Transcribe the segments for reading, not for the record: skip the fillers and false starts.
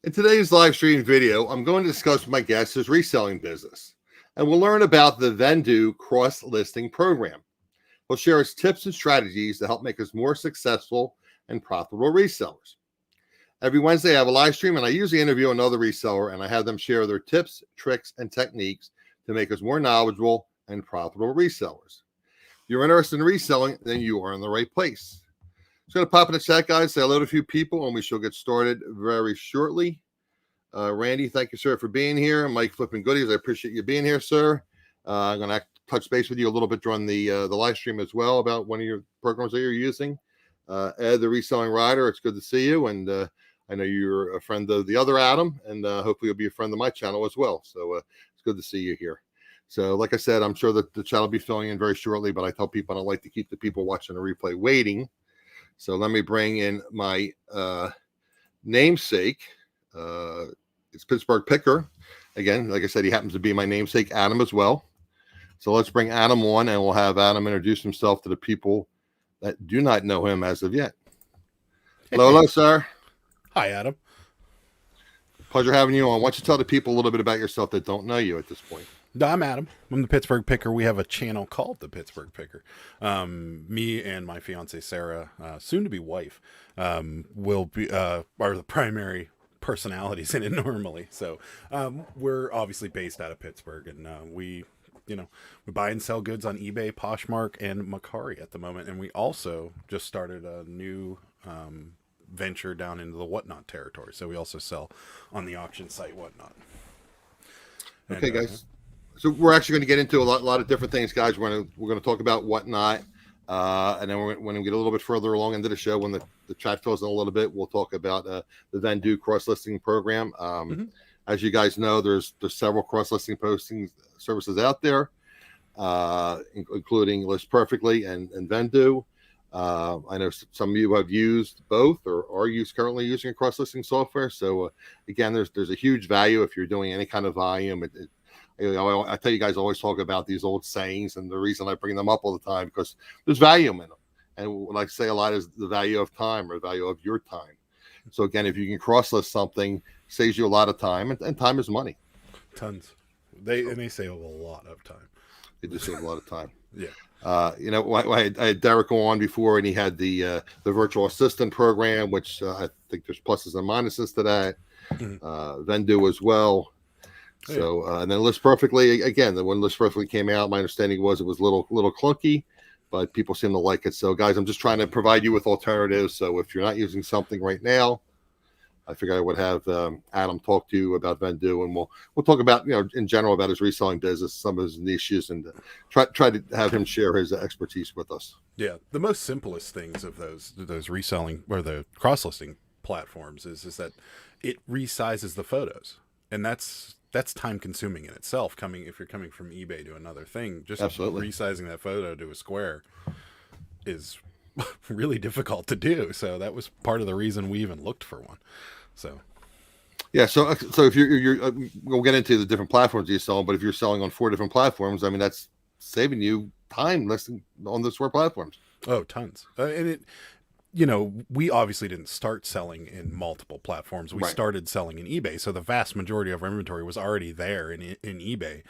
In today's live stream video, I'm going to discuss with my guest his reselling business, and we'll learn about the Vendoo cross-listing program. He'll share his tips and strategies to help make us more successful and profitable resellers. Every Wednesday, I have a live stream, and I usually interview another reseller, and I have them share their tips, tricks, and techniques to make us more knowledgeable and profitable resellers. If you're interested in reselling, then you are in the right place. Just going to pop in the chat, guys, say hello to a few people, and we shall get started very shortly. Randy, thank you, sir, for being here. Mike Flipping Goodies, I appreciate you being here, sir. I'm going to touch base with you a little bit during the live stream as well about one of your programs that you're using. Ed, the Reselling Rider, it's good to see you, and I know you're a friend of the other Adam, and hopefully you'll be a friend of my channel as well. So it's good to see you here. So like I said, I'm sure that the channel will be filling in very shortly, but I tell people I don't like to keep the people watching the replay waiting. So let me bring in my namesake. It's Pittsburgh Picker. Again, like I said, he happens to be my namesake, Adam, as well. So let's bring Adam on, and we'll have Adam introduce himself to the people that do not know him as of yet. Hello, sir. Hi, Adam. Pleasure having you on. Why don't you tell the people a little bit about yourself that don't know you at this point? I'm Adam. I'm the Pittsburgh Picker. We have a channel called the Pittsburgh Picker. Me and my fiance Sarah, soon to be wife, will be are the primary personalities in it normally. So we're obviously based out of Pittsburgh, and we buy and sell goods on eBay, Poshmark, and Macari at the moment. And we also just started a new venture down into the Whatnot territory. So we also sell on the auction site Whatnot. Okay, guys. So we're actually going to get into a lot of different things, guys. We're going to talk about Whatnot, and then when we get a little bit further along into the show, when the chat fills in a little bit, we'll talk about the Vendoo cross-listing program. As you guys know, there's several cross-listing posting services out there, including List Perfectly and Vendoo. I know some of you have used both or are currently using a cross-listing software. So again, there's a huge value if you're doing any kind of volume. I tell you guys, I always talk about these old sayings, and the reason I bring them up all the time because there's value in them. And what I say a lot is the value of time or the value of your time. So again, if you can cross-list something, saves you a lot of time, and time is money. Tons. They save a lot of time. They do save a lot of time. Yeah. I had Derek on before, and he had the virtual assistant program, which I think there's pluses and minuses to that. Vendoo as well. So and then List Perfectly, again, when List Perfectly came out, my understanding was it was a little clunky, but people seem to like it. So guys, I'm just trying to provide you with alternatives. So if you're not using something right now, I figured I would have Adam talk to you about Vendoo, and we'll talk about in general about his reselling business, some of his niches, and try to have him share his expertise with us. Yeah, the most simplest things of those reselling or the cross-listing platforms is that it resizes the photos, and that's time consuming in itself. If you're coming from eBay to another thing, just Absolutely. Resizing that photo to a square is really difficult to do. So that was part of the reason we even looked for one. So yeah, so if you're we'll get into the different platforms you sell, but if you're selling on 4 different platforms, I mean that's saving you time listing on those 4 platforms. Oh, tons. And it. We obviously didn't start selling in multiple platforms. We started selling in eBay. So the vast majority of our inventory was already there in eBay,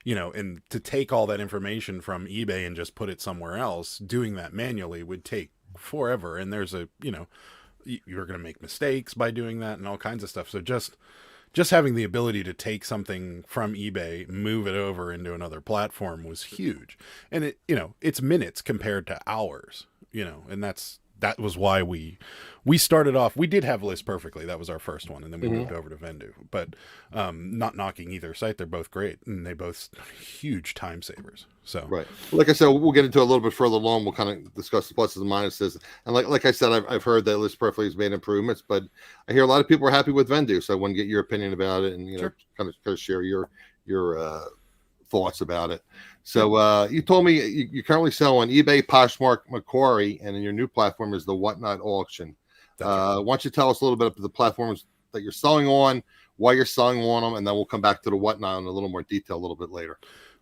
and to take all that information from eBay and just put it somewhere else, doing that manually would take forever. And there's you're going to make mistakes by doing that and all kinds of stuff. So just having the ability to take something from eBay, move it over into another platform was huge. And it's minutes compared to hours, and that was why we started off. We did have List Perfectly. That was our first one. And then we moved over to Vendoo. But not knocking either site. They're both great. And they both huge time savers. So right. Like I said, we'll get into a little bit further along. We'll kind of discuss the pluses and minuses. And like I said, I've heard that List Perfectly has made improvements. But I hear a lot of people are happy with Vendoo. So I want to get your opinion about it and, Sure. kind of share your thoughts about it. So you told me you currently sell on eBay, Poshmark, Macari, and then your new platform is the Whatnot auction. Right. Why don't you tell us a little bit about the platforms that you're selling on, why you're selling on them, and then we'll come back to the Whatnot in a little more detail a little bit later.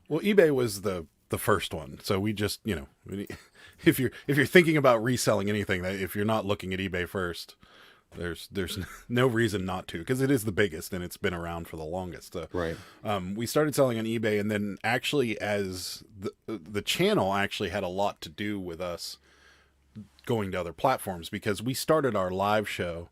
Well, eBay was the first one. So we just, if you're thinking about reselling anything, if you're not looking at eBay first, There's no reason not to, because it is the biggest and it's been around for the longest. Right. We started selling on eBay, and then actually, as the channel actually had a lot to do with us going to other platforms, because we started our live show,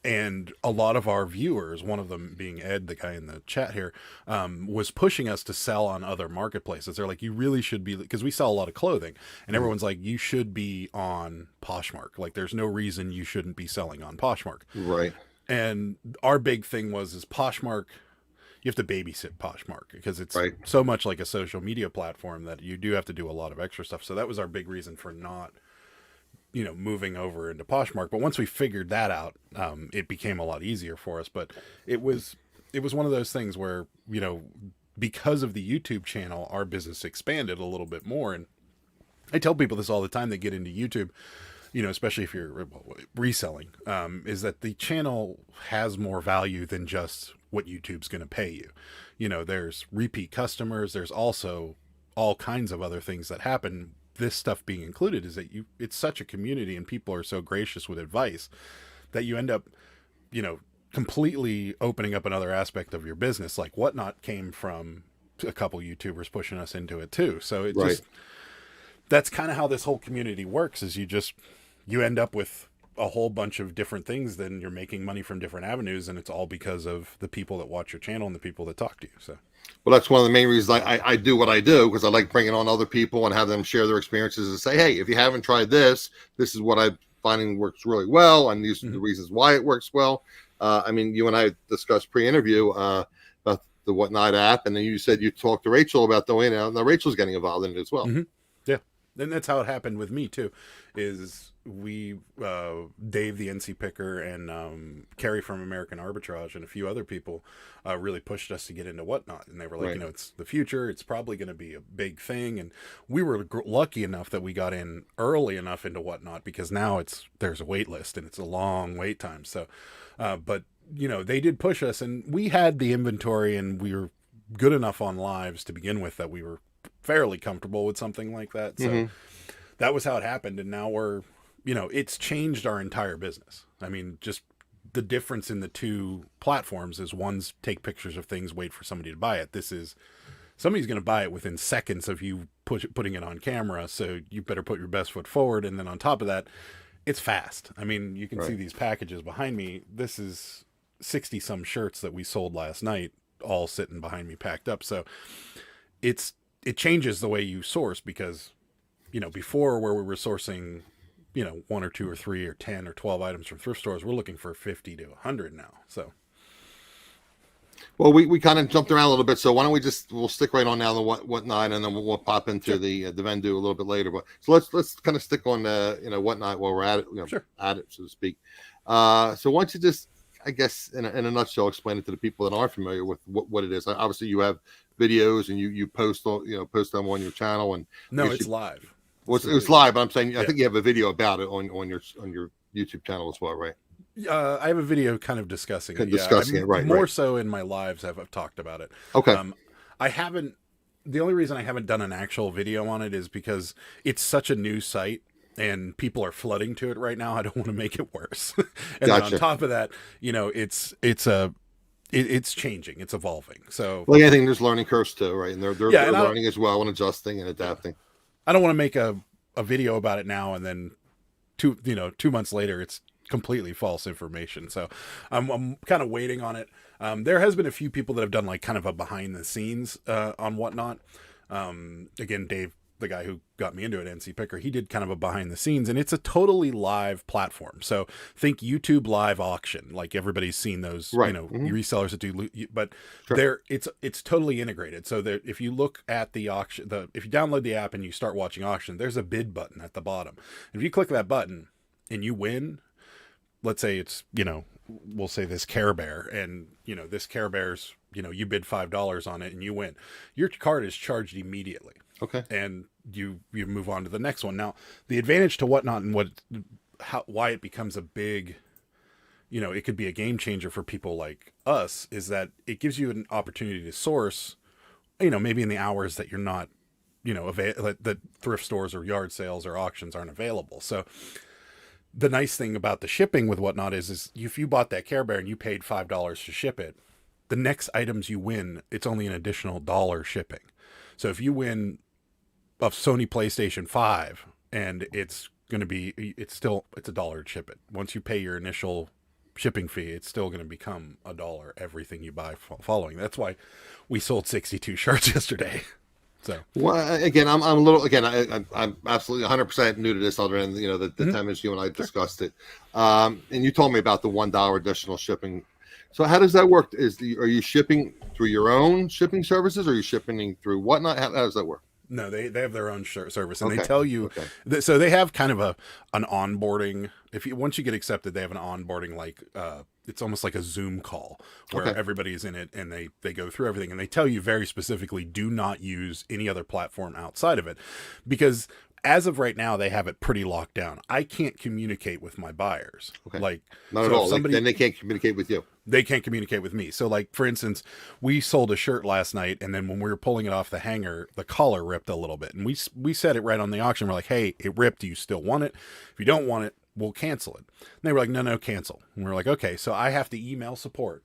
and a lot of our viewers, one of them being Ed, the guy in the chat here, was pushing us to sell on other marketplaces. They're like, you really should be, because we sell a lot of clothing, and everyone's like, you should be on Poshmark. Like, there's no reason you shouldn't be selling on Poshmark. Right. And our big thing is Poshmark, you have to babysit Poshmark, because it's Right. so much like a social media platform that you do have to do a lot of extra stuff. So that was our big reason for not, moving over into Poshmark. But once we figured that out, it became a lot easier for us. But it was one of those things where, because of the YouTube channel, our business expanded a little bit more. And I tell people this all the time that get into YouTube, especially if you're reselling, is that the channel has more value than just what YouTube's going to pay you. There's repeat customers. There's also all kinds of other things that happen. This stuff being included is that it's such a community, and people are so gracious with advice that you end up, completely opening up another aspect of your business. Like Whatnot came from a couple YouTubers pushing us into it too. So it Right. that's kind of how this whole community works, is you end up with a whole bunch of different things, then you're making money from different avenues, and it's all because of the people that watch your channel and the people that talk to you. So Well, that's one of the main reasons I do what I do, because I like bringing on other people and have them share their experiences and say, hey, if you haven't tried this, this is what I'm finding works really well, and these are the reasons why it works well. I mean, you and I discussed pre-interview about the Whatnot app, and then you said you talked to Rachel about doing it. Now Rachel's getting involved in it as well. Yeah. And that's how it happened with me too, is we, Dave, the NC Picker, and Carrie from American Arbitrage, and a few other people really pushed us to get into Whatnot. And they were like, Right. it's the future. It's probably going to be a big thing. And we were lucky enough that we got in early enough into Whatnot, because now there's a wait list and it's a long wait time. So, but they did push us, and we had the inventory, and we were good enough on lives to begin with that we were fairly comfortable with something like that. So that was how it happened. And now it's changed our entire business. I mean, just the difference in the two platforms is one's take pictures of things, wait for somebody to buy it. This is somebody's going to buy it within seconds of you putting it on camera. So you better put your best foot forward. And then on top of that, it's fast. I mean, you can see these packages behind me. This is 60 some shirts that we sold last night, all sitting behind me packed up. So it changes the way you source, because, before, where we were sourcing, 1 or 2 or 3 or 10 or 12 items from thrift stores, we're looking for 50 to 100 now. So, well, we kind of jumped around a little bit, so why don't we'll stick right on now the Whatnot, and then we'll pop into the Vendoo a little bit later. But so let's kind of stick on Whatnot while we're at it, at it, so to speak. So why don't you just, I guess, in a nutshell, explain it to the people that aren't familiar with what it is. Obviously, you have videos, and you post them on your channel, and no, it's live. Well, it was live, but I'm saying I think you have a video about it on your YouTube channel as well, right? I have a video kind of discussing it. Discussing it, right? More so in my lives, I've talked about it. Okay. I haven't. The only reason I haven't done an actual video on it is because it's such a new site, and people are flooding to it right now. I don't want to make it worse. And then on top of that, it's changing, it's evolving. So, like anything, there's learning curves too, right? And they're learning as well, and adjusting and adapting. I don't want to make a video about it now, and then 2 months later, it's completely false information. So I'm kind of waiting on it. There has been a few people that have done like kind of a behind the scenes on Whatnot. Again, Dave, the guy who got me into it, NC Picker, he did kind of a behind the scenes, and it's a totally live platform. So think YouTube live auction, like everybody's seen those, resellers that do, but it's totally integrated. So that if you look at the auction, if you download the app and you start watching auction, there's a bid button at the bottom. And if you click that button and you win, let's say it's, we'll say this Care Bear, and this Care Bear's, you bid $5 on it and you win, your card is charged immediately. Okay. And you move on to the next one. Now, the advantage to Whatnot and why it becomes a big, it could be a game changer for people like us, is that it gives you an opportunity to source, maybe in the hours that you're not, that thrift stores or yard sales or auctions aren't available. So the nice thing about the shipping with Whatnot is if you bought that Care Bear and you paid $5 to ship it, the next items you win, it's only an additional $1 shipping. So if you win a Sony PlayStation 5 and it's going to be, it's $1 to ship it. Once you pay your initial shipping fee, it's still going to become $1 everything you buy following. That's why we sold 62 shirts yesterday. So, well, again, I'm a little, again, I'm absolutely 100% new to this, other than, you know, the 10 minutes you and I discussed it. And you told me about the $1 additional shipping. So how does that work? Are you shipping through your own shipping services, or are you shipping through Whatnot? How does that work? No, they have their own service, and they tell you. So they have kind of an onboarding. Once you get accepted, they have an onboarding, like it's almost like a Zoom call where everybody's in it and they go through everything, and they tell you very specifically, do not use any other platform outside of it, because as of right now, they have it pretty locked down. I can't communicate with my buyers. Like, not at all. Then they can't communicate with you. They can't communicate with me. So, like, for instance, we sold a shirt last night, and then when we were pulling it off the hanger, the collar ripped a little bit. And we said it right on the auction. We're like, hey, it ripped. Do you still want it? If you don't want it, we'll cancel it. And they were like, no, cancel. And we're like, okay. So I have to email support.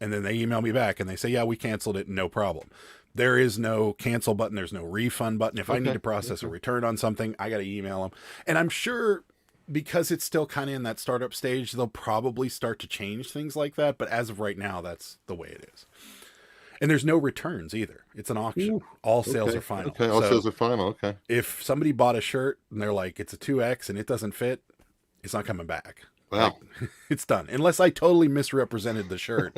And then they email me back, and they say, yeah, we canceled it. No problem. There is no cancel button. There's no refund button. If I need to process a return on something, I got to email them. And I'm sure, because it's still kind of in that startup stage, they'll probably start to change things like that. But as of right now, that's the way it is. And there's no returns either. It's an auction. All sales are final. Okay, all sales are final. Okay. If somebody bought a shirt and they're like, it's a 2X and it doesn't fit, it's not coming back. Wow. Like, it's done. Unless I totally misrepresented the shirt,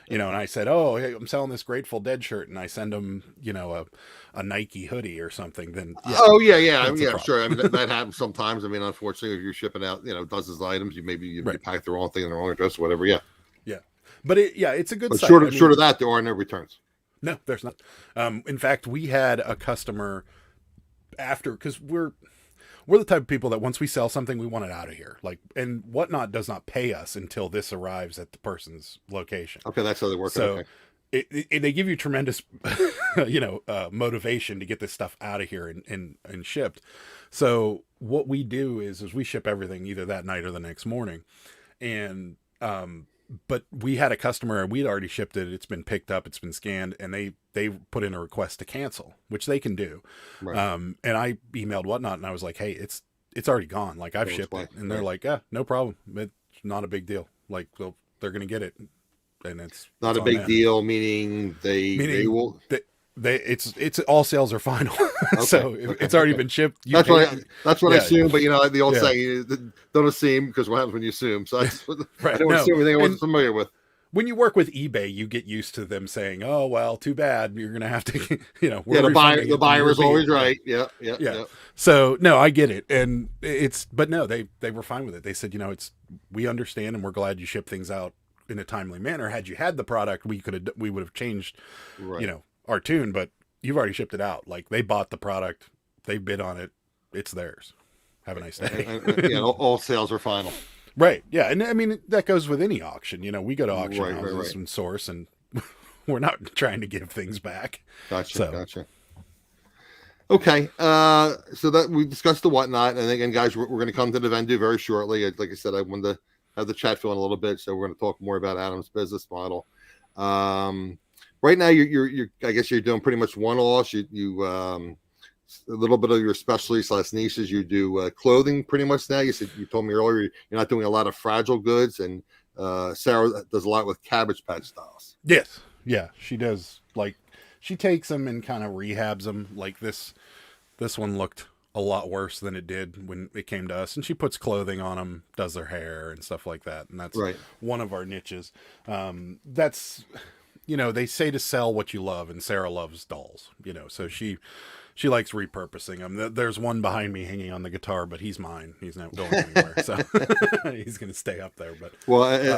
you know, and I said, oh, hey, I'm selling this Grateful Dead shirt, and I send them, you know, a Nike hoodie or something, then yeah, sure. I mean, that happens sometimes. I mean, unfortunately, if you're shipping out, you know, dozens of items, you pack the wrong thing in the wrong address, whatever. Yeah. But it's a good site. Short of that, there are no returns. No, there's not. In fact, we had a customer because we're the type of people that once we sell something, we want it out of here. Like, and Whatnot does not pay us until this arrives at the person's location. Okay, that's how they work. So they give you tremendous, motivation to get this stuff out of here and shipped. So what we do is we ship everything either that night or the next morning. And, but we had a customer, we'd already shipped it. It's been picked up, it's been scanned, and they put in a request to cancel, which they can do. Right. And I emailed Whatnot and I was like, hey, it's already gone. Like, I've shipped it. And they're like, yeah, no problem. It's not a big deal. Like, they're going to get it. And it's not a big deal, meaning they will. It's all sales are final. So if it's already been shipped. That's what I assume. But, you know, the old saying, don't assume, because what happens when you assume. So I don't assume anything I wasn't familiar with. When you work with eBay, you get used to them saying, "Oh, well, too bad. You're going to have to, you know." The buyer is always right. Yeah. So no, I get it, and but no, they were fine with it. They said, you know, we understand, and we're glad you ship things out in a timely manner. Had you had the product, we would have changed, you know, our tune, but you've already shipped it out. Like, they bought the product, they bid on it, it's theirs. Have a nice day. All sales are final. Right. Yeah. And I mean, that goes with any auction. You know, we go to auction houses and source, and we're not trying to give things back. Gotcha. Okay. So that we discussed the Whatnot. And again, guys, we're going to come to the Vendoo very shortly. Like I said, I wanted to have the chat going a little bit. So we're going to talk more about Adam's business model. Right now, you're I guess you're doing pretty much one-offs. You a little bit of your specialties / niches. You do clothing pretty much now. You told me earlier you're not doing a lot of fragile goods, and Sarah does a lot with Cabbage Patch styles. Yes, yeah, she does. Like, she takes them and kind of rehabs them. Like this one looked a lot worse than it did when it came to us, and she puts clothing on them, does their hair and stuff like that, and that's one of our niches. That's, you know, they say to sell what you love, and Sarah loves dolls, you know, so she likes repurposing them. There's one behind me hanging on the guitar, but he's mine. He's not going anywhere, so he's going to stay up there. But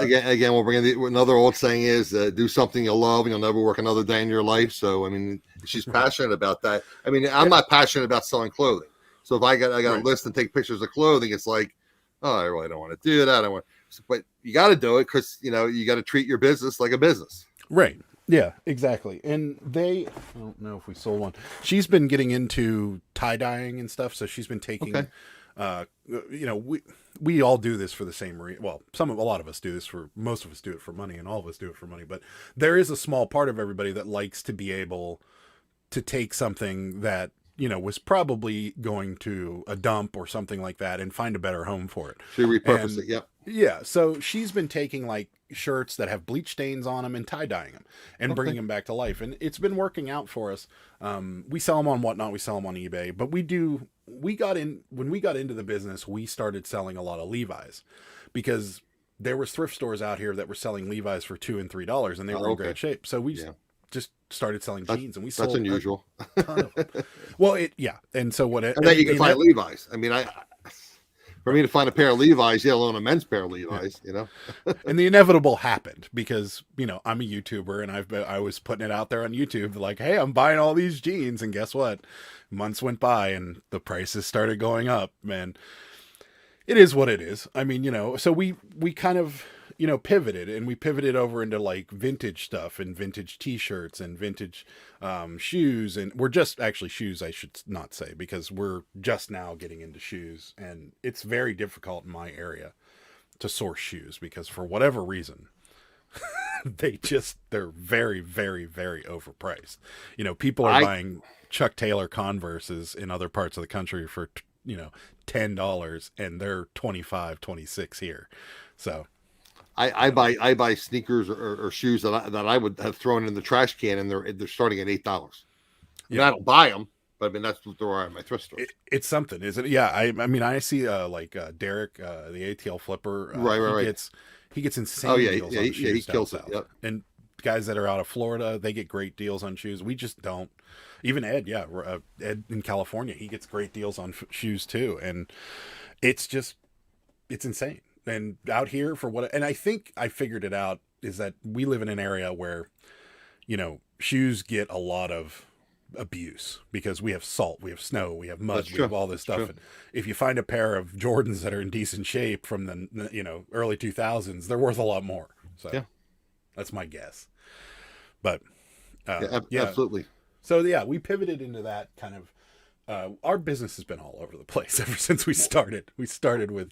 again, we'll bring in another old saying is, do something you love, and you'll never work another day in your life. So, I mean, she's passionate about that. I mean, I'm not passionate about selling clothing. So if I got a list and take pictures of clothing, it's like, oh, I really don't want to do that. But you got to do it because, you know, you got to treat your business like a business. Right. Yeah, exactly. And I don't know if we sold one. She's been getting into tie-dyeing and stuff, so she's been taking You know, we all do this for the same reason. Well, a lot of us do this most of us do it for money, and all of us do it for money. But there is a small part of everybody that likes to be able to take something that, you know, was probably going to a dump or something like that and find a better home for it. So you repurpose it, yep. Yeah, so she's been taking like shirts that have bleach stains on them and tie-dyeing them and bringing them back to life. And it's been working out for us. We sell them on Whatnot, we sell them on eBay, but when we got into the business, we started selling a lot of Levi's because there was thrift stores out here that were selling Levi's for $2 and $3 and they were in great shape. So we just started selling jeans, and we sold. That's unusual. A ton of them. Well, and so what? And then you can find Levi's. I mean, for me to find a pair of Levi's, let alone a men's pair of Levi's, you know. And the inevitable happened because, you know, I'm a YouTuber and I was putting it out there on YouTube like, hey, I'm buying all these jeans, and guess what? Months went by and the prices started going up, man. It is what it is. I mean, you know, so we kind of, you know, pivoted over into like vintage stuff and vintage t-shirts and vintage shoes. And we're just actually shoes, I should not say, because we're just now getting into shoes, and it's very difficult in my area to source shoes because for whatever reason, they're very, very, very overpriced. You know, people are buying Chuck Taylor Converses in other parts of the country for, you know, $10 and they're 25, 26 here. So I buy sneakers or shoes that I would have thrown in the trash can, and they're starting at $8. Yeah, I don't buy them, but I mean that's what they're at my thrift store. It's something, isn't it? Yeah, I mean I see Derek, the ATL flipper. Right. He gets insane deals on shoes. He kills it. Yep. And guys that are out of Florida, they get great deals on shoes. We just don't. Even Ed, Ed in California, he gets great deals on shoes too, and it's insane. And out here and I think I figured it out is that we live in an area where, you know, shoes get a lot of abuse because we have salt, we have snow, we have mud, we have all this stuff. And if you find a pair of Jordans that are in decent shape from the, you know, early 2000s, they're worth a lot more. So that's my guess. But absolutely. So we pivoted into that kind of, our business has been all over the place ever since we started. We started with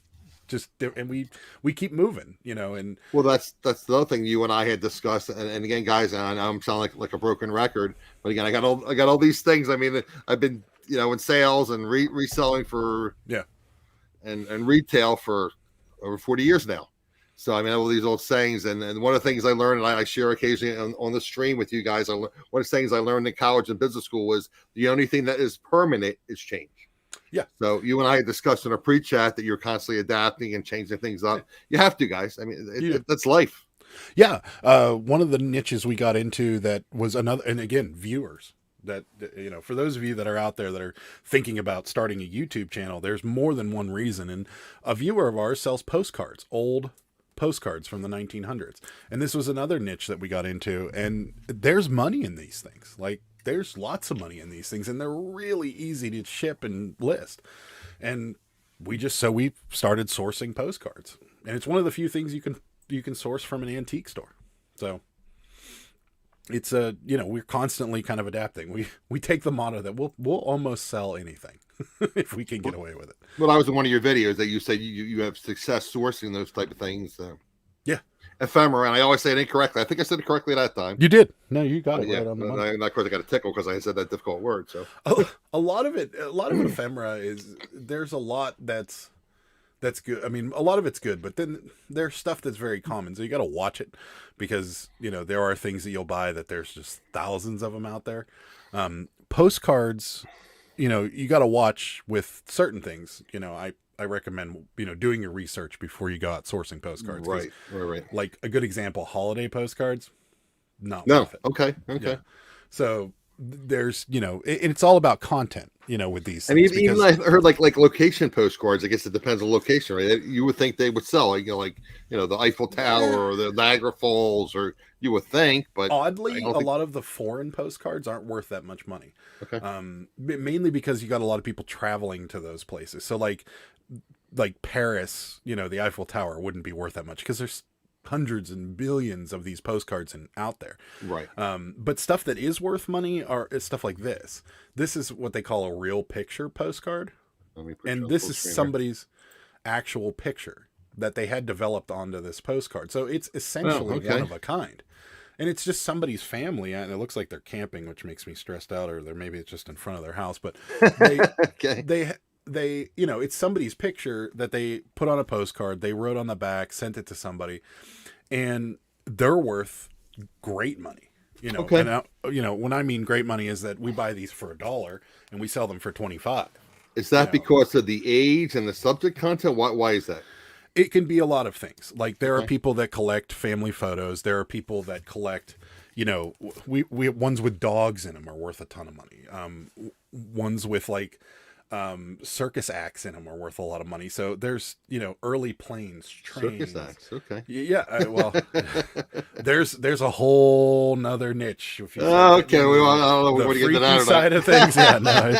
and we keep moving, you know. And well, that's the other thing you and I had discussed. And again, guys, I know I'm sounding like a broken record, but again, I got all these things. I mean, I've been, you know, in sales and reselling for and retail for over 40 years now. So I mean, all these old sayings, and one of the things I learned, and I share occasionally on the stream with you guys. One of the things I learned in college and business school was the only thing that is permanent is change. Yeah. So you and I had discussed in a pre-chat that you're constantly adapting and changing things up. You have to, guys. I mean, that's life. Yeah. One of the niches we got into that was another, and again, viewers that, you know, for those of you that are out there that are thinking about starting a YouTube channel, there's more than one reason. And a viewer of ours sells postcards, old postcards from the 1900s. And this was another niche that we got into, and there's money in these things. Like, there's lots of money in these things, and they're really easy to ship and list. And we started sourcing postcards, and it's one of the few things you can source from an antique store. So it's you know, we're constantly kind of adapting. We take the motto that we'll almost sell anything if we can get away with it. Well, I was in one of your videos that you said you have success sourcing those type of things. Yeah. Ephemera, and I always say it incorrectly. I think I said it correctly that time. You did. No, you got it right on the money. And of course, I got a tickle because I said that difficult word. So a lot of ephemera is, there's a lot that's good. I mean, a lot of it's good, but then there's stuff that's very common. So you got to watch it because, you know, there are things that you'll buy that there's just thousands of them out there. Postcards, you know, you got to watch with certain things. You know, I recommend, you know, doing your research before you go out sourcing postcards. Right. Like a good example, holiday postcards, worth it. Okay. Yeah. So there's, you know, it's all about content, you know, with these. And even I heard like location postcards. I guess it depends on location, right? You would think they would sell, you know, the Eiffel Tower or the Niagara Falls, or you would think, but oddly, a lot of the foreign postcards aren't worth that much money. Okay. Mainly because you got a lot of people traveling to those places. So like Paris, you know, the Eiffel Tower wouldn't be worth that much because there's hundreds and billions of these postcards out there. Right. But stuff that is worth money is stuff like this. This is what they call a real picture postcard. Let me put you And on this full is screen here. somebody's actual picture that they had developed onto this postcard. So it's essentially one of a kind. And it's just somebody's family, and it looks like they're camping, which makes me stressed out, or maybe it's just in front of their house. But they, Okay. they, it's somebody's picture that they put on a postcard. They wrote on the back, sent it to somebody, and they're worth great money. Okay. And when I mean great money is that we buy these for $1 and we sell them for 25. Is that because of the age and the subject content? Why is that? It can be a lot of things. Like there are people that collect family photos. There are people that collect, we ones with dogs in them are worth a ton of money. Ones with like circus acts in them are worth a lot of money. So there's early planes, trains. Circus acts. Okay. Yeah. Well, there's a whole nother niche. If you okay. I don't know the what to get freaky to that side of things. Yeah. No.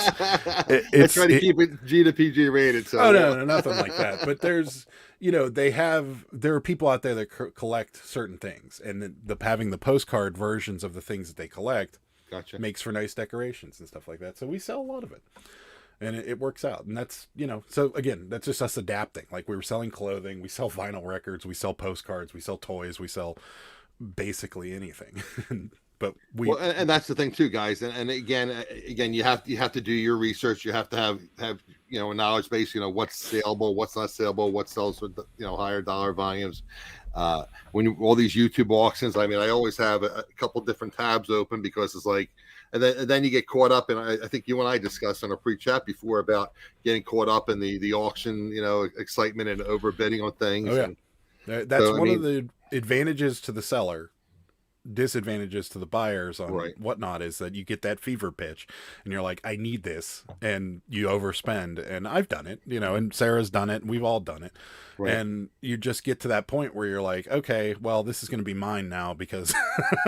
I try to keep it G to PG rated. So. Oh no, nothing like that. But there's there are people out there that collect certain things, and having the postcard versions of the things that they collect makes for nice decorations and stuff like that. So we sell a lot of it, and it works out. And that's so again, that's just us adapting. Like we were selling clothing, we sell vinyl records, we sell postcards, we sell toys, we sell basically anything. But and that's the thing too, guys. And again, you have to do your research. You have to have a knowledge base. What's saleable, what's not saleable, what sells with higher dollar volumes. When all these YouTube auctions, I mean, I always have a couple different tabs open because it's like, and then you get caught up. And I think you and I discussed on a pre-chat before about getting caught up in the auction, excitement and overbidding on things. Oh yeah, that's one of the advantages to the seller. Disadvantages to the buyers on whatnot is that you get that fever pitch and you're like, I need this, and you overspend. And I've done it, and Sarah's done it, and we've all done it. And you just get to that point where you're like, okay, well, this is going to be mine now because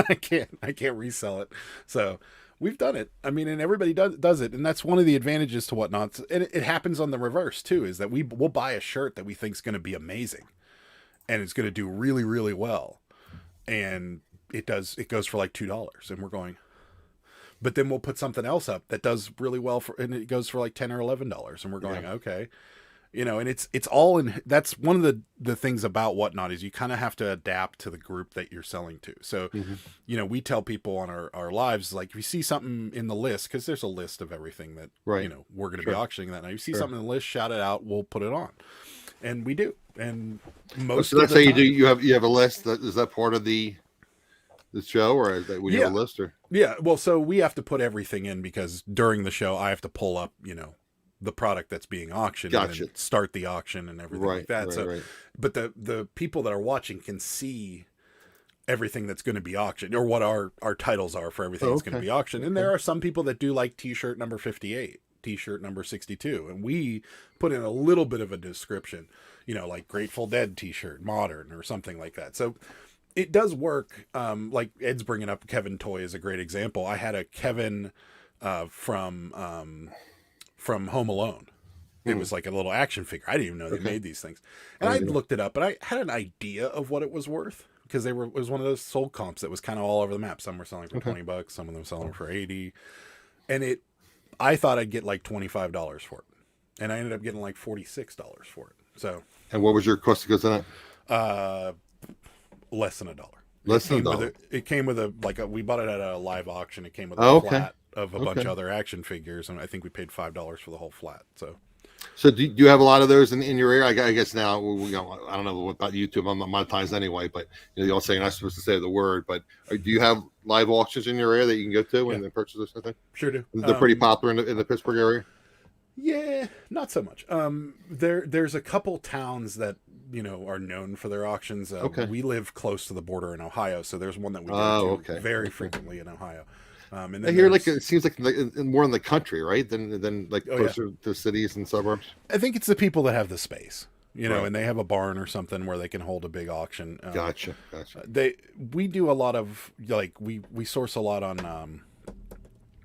I can't resell it. So we've done it. I mean, and everybody does it. And that's one of the advantages to whatnot. And it happens on the reverse too, is that we'll buy a shirt that we think is going to be amazing and it's going to do really, really well. And it goes for like $2, and we're going, but then we'll put something else up that does really well and it goes for like $10 or $11, and we're going, okay, and it's all in. That's one of the things about whatnot is you kind of have to adapt to the group that you're selling to. So, we tell people on our lives, like if you see something in the list, because there's a list of everything that we're going to be auctioning that night. You see something in the list, shout it out, we'll put it on, and we do. And most so that's how you do. You have a list. Is that part of the show, or is that we have a list? Or well, so we have to put everything in because during the show I have to pull up the product that's being auctioned and start the auction and everything like that. But the people that are watching can see everything that's going to be auctioned, or what our titles are for everything that's going to be auctioned. And there are some people that do like t-shirt number 58, t-shirt number 62, and we put in a little bit of a description, like Grateful Dead t-shirt, modern, or something like that. So it does work. Like Ed's bringing up Kevin Toy is a great example. I had a Kevin from Home Alone. It was like a little action figure. I didn't even know they made these things. And I looked it up, and I had an idea of what it was worth because it was one of those sold comps that was kind of all over the map. Some were selling for $20, some of them selling for $80. And I thought I'd get like $25 for it. And I ended up getting like $46 for it. So. And what was your cost of goods on it? Less than $1. Less than $1. It came with we bought it at a live auction. It came with a flat of a bunch of other action figures, and I think we paid $5 for the whole flat. So do you have a lot of those in your area? I guess now I don't know about YouTube. I'm not monetized anyway, but you all say you're not supposed to say the word. But do you have live auctions in your area that you can go to and purchase this? I think sure do. They're pretty popular in the Pittsburgh area. Yeah, not so much. There's a couple towns that are known for their auctions. We live close to the border in Ohio, so there's one that we go to very frequently in Ohio. And then I hear it seems like more in the country, right, than like closer to cities and suburbs. I think it's the people that have the space, and they have a barn or something where they can hold a big auction. Gotcha. We do a lot of we source a lot on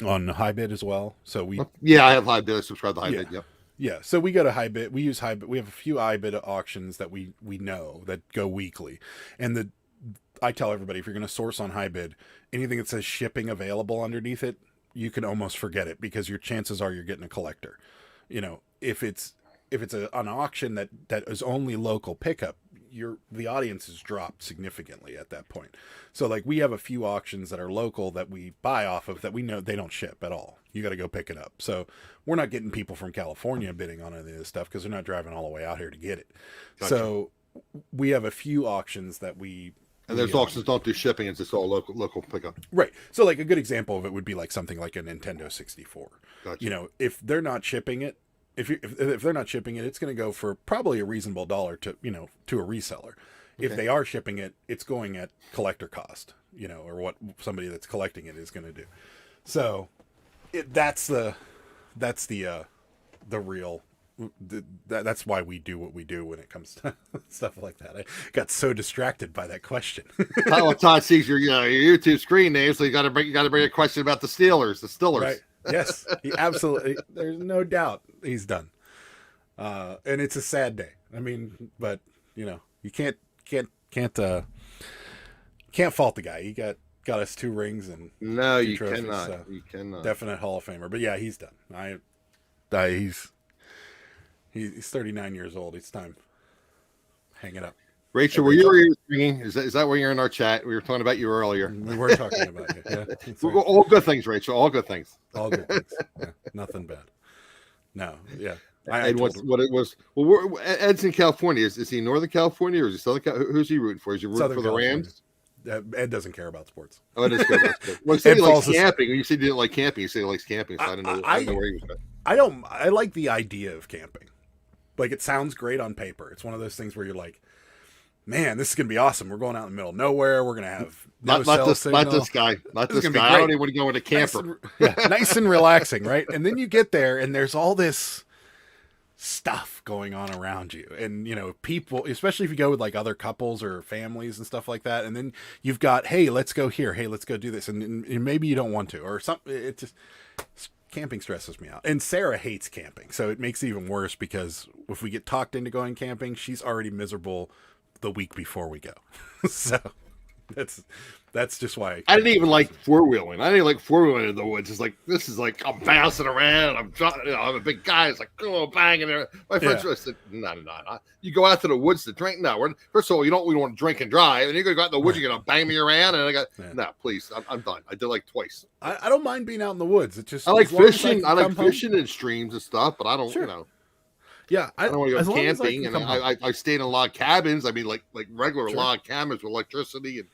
HiBid as well. So I have HiBid. I subscribe to HiBid. Yep. Yeah, so we go to HiBid. We use HiBid. We have a few HiBid auctions that we know that go weekly, and I tell everybody, if you're going to source on HiBid, anything that says shipping available underneath it, you can almost forget it because your chances are you're getting a collector. If it's an auction that is only local pickup, the audience has dropped significantly at that point. So like we have a few auctions that are local that we buy off of that we know they don't ship at all. You got to go pick it up. So we're not getting people from California bidding on any of this stuff because they're not driving all the way out here to get it. Gotcha. So we have a few auctions that and there's auctions don't do shipping. It's just all local pickup. Right. So like a good example of it would be like something like a Nintendo 64. Gotcha. If they're not shipping it, if they're not shipping it, it's going to go for probably a reasonable dollar to a reseller. Okay. If they are shipping it, it's going at collector cost, or what somebody that's collecting it is going to do. So that's the real. That's why we do what we do when it comes to stuff like that. I got so distracted by that question. Todd sees your YouTube screen name, so you got to bring a question about the Stillers. Right. Yes, he absolutely. There's no doubt he's done, and it's a sad day. I mean, but you can't fault the guy. He got us 2 rings and no, 2 you trophies, cannot. So you cannot. Definite Hall of Famer. But yeah, he's done. He's 39 years old. It's time. Hang it up. Rachel, were your ears ringing? Is that where you're in our chat? We were talking about you earlier. We were talking about you. Yeah. Right. All good things, Rachel. All good things. All good things. Yeah, nothing bad. No. Yeah. Ed what it was. Well, Ed's in California. Is he Northern California or is he Southern California? Who's he rooting for? Is he rooting Southern for the California. Rams? Ed doesn't care about sports. Oh, it is good about sports. Well, you said he likes camping. You said you didn't like camping. You said he likes camping. So I don't know where he was at. I like the idea of camping. Like, it sounds great on paper. It's one of those things where you're like, man, this is going to be awesome. We're going out in the middle of nowhere. We're going to have not this guy. Not this guy. I don't even want to go into camper. Nice and relaxing, right? And then you get there, and there's all this stuff going on around you. And, people, especially if you go with, like, other couples or families and stuff like that, and then you've got, hey, let's go here. Hey, let's go do this. And maybe you don't want to. Or something. It just... Camping stresses me out. And Sarah hates camping. So it makes it even worse because if we get talked into going camping, she's already miserable the week before we go. So that's just why I didn't even like four-wheeling. I didn't like four-wheeling in the woods. It's like, this is like, I'm bouncing around. I'm a big guy. It's like, oh, banging there. My friends said, no. You go out to the woods to drink. No, first of all, we don't want to drink and drive. And you're going to go out in the woods, you're going to bang me around. And I got, no, please. I'm done. I did like twice. I don't mind being out in the woods. It's just, I like fishing. I like fishing in streams and stuff, but I don't, Yeah, I don't want to go camping, and I stayed in a lot of cabins. I mean, like regular log cabins with electricity and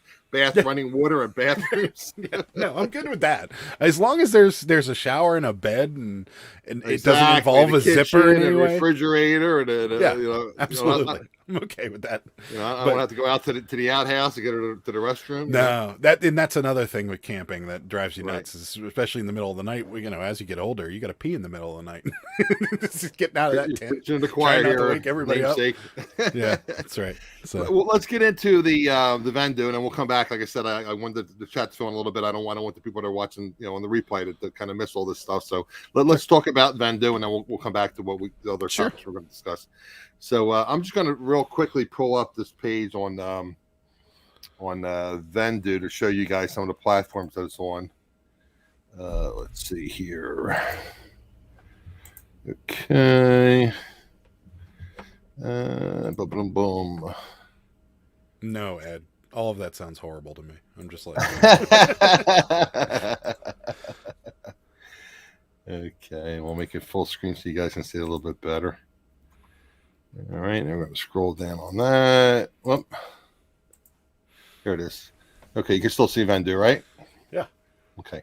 running water and bathrooms. No, I'm good with that. As long as there's a shower and a bed, and it doesn't involve a zipper and a refrigerator, and absolutely. I'm okay with that. I don't have to go out to the outhouse to get to the restroom. No, that's another thing with camping that drives you nuts, especially in the middle of the night. As you get older, you got to pee in the middle of the night. Just getting out of that tent. In the choir here, to wake everybody up. Yeah, that's right. So, well, let's get into the Vendoo, and then we'll come back. Like I said, I wanted the chat's going a little bit. I don't want the people that are watching, on the replay to kind of miss all this stuff. So let's talk about Vendoo, and then we'll come back to the other topics we're going to discuss. So I'm just going to real quickly pull up this page on Vendoo to show you guys some of the platforms that it's on. Let's see here. Okay. Boom, boom. No, Ed. All of that sounds horrible to me. I'm just like. Okay, we'll make it full screen so you guys can see it a little bit better. All right, now we're going to scroll down on that. Whoop. Here it is. Okay, you can still see Vendoo, right? Yeah. Okay.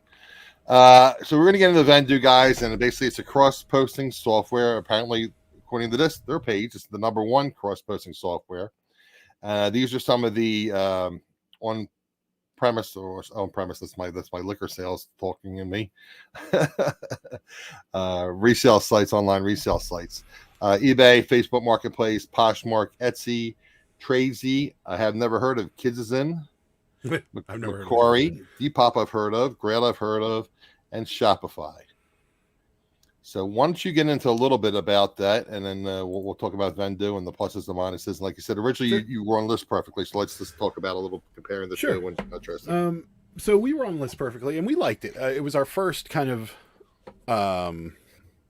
So we're going to get into Vendoo, guys, and basically it's a cross-posting software. Apparently, according to their page, it's the #1 cross-posting software. These are some of the on-premise. That's my liquor sales talking in me. Resale sites, online resale sites. eBay, Facebook Marketplace, Poshmark, Etsy, Tradesy. I have never heard of Kidzin. I've never Macquarie, heard of Depop I've heard of, Grail I've heard of, and Shopify. So why don't you get into a little bit about that, and then we'll talk about Vendoo and the pluses and minuses. And like you said, originally you were on List Perfectly, so let's just talk about a little comparing the two. When interesting. So we were on List Perfectly, and we liked it. It was our first kind of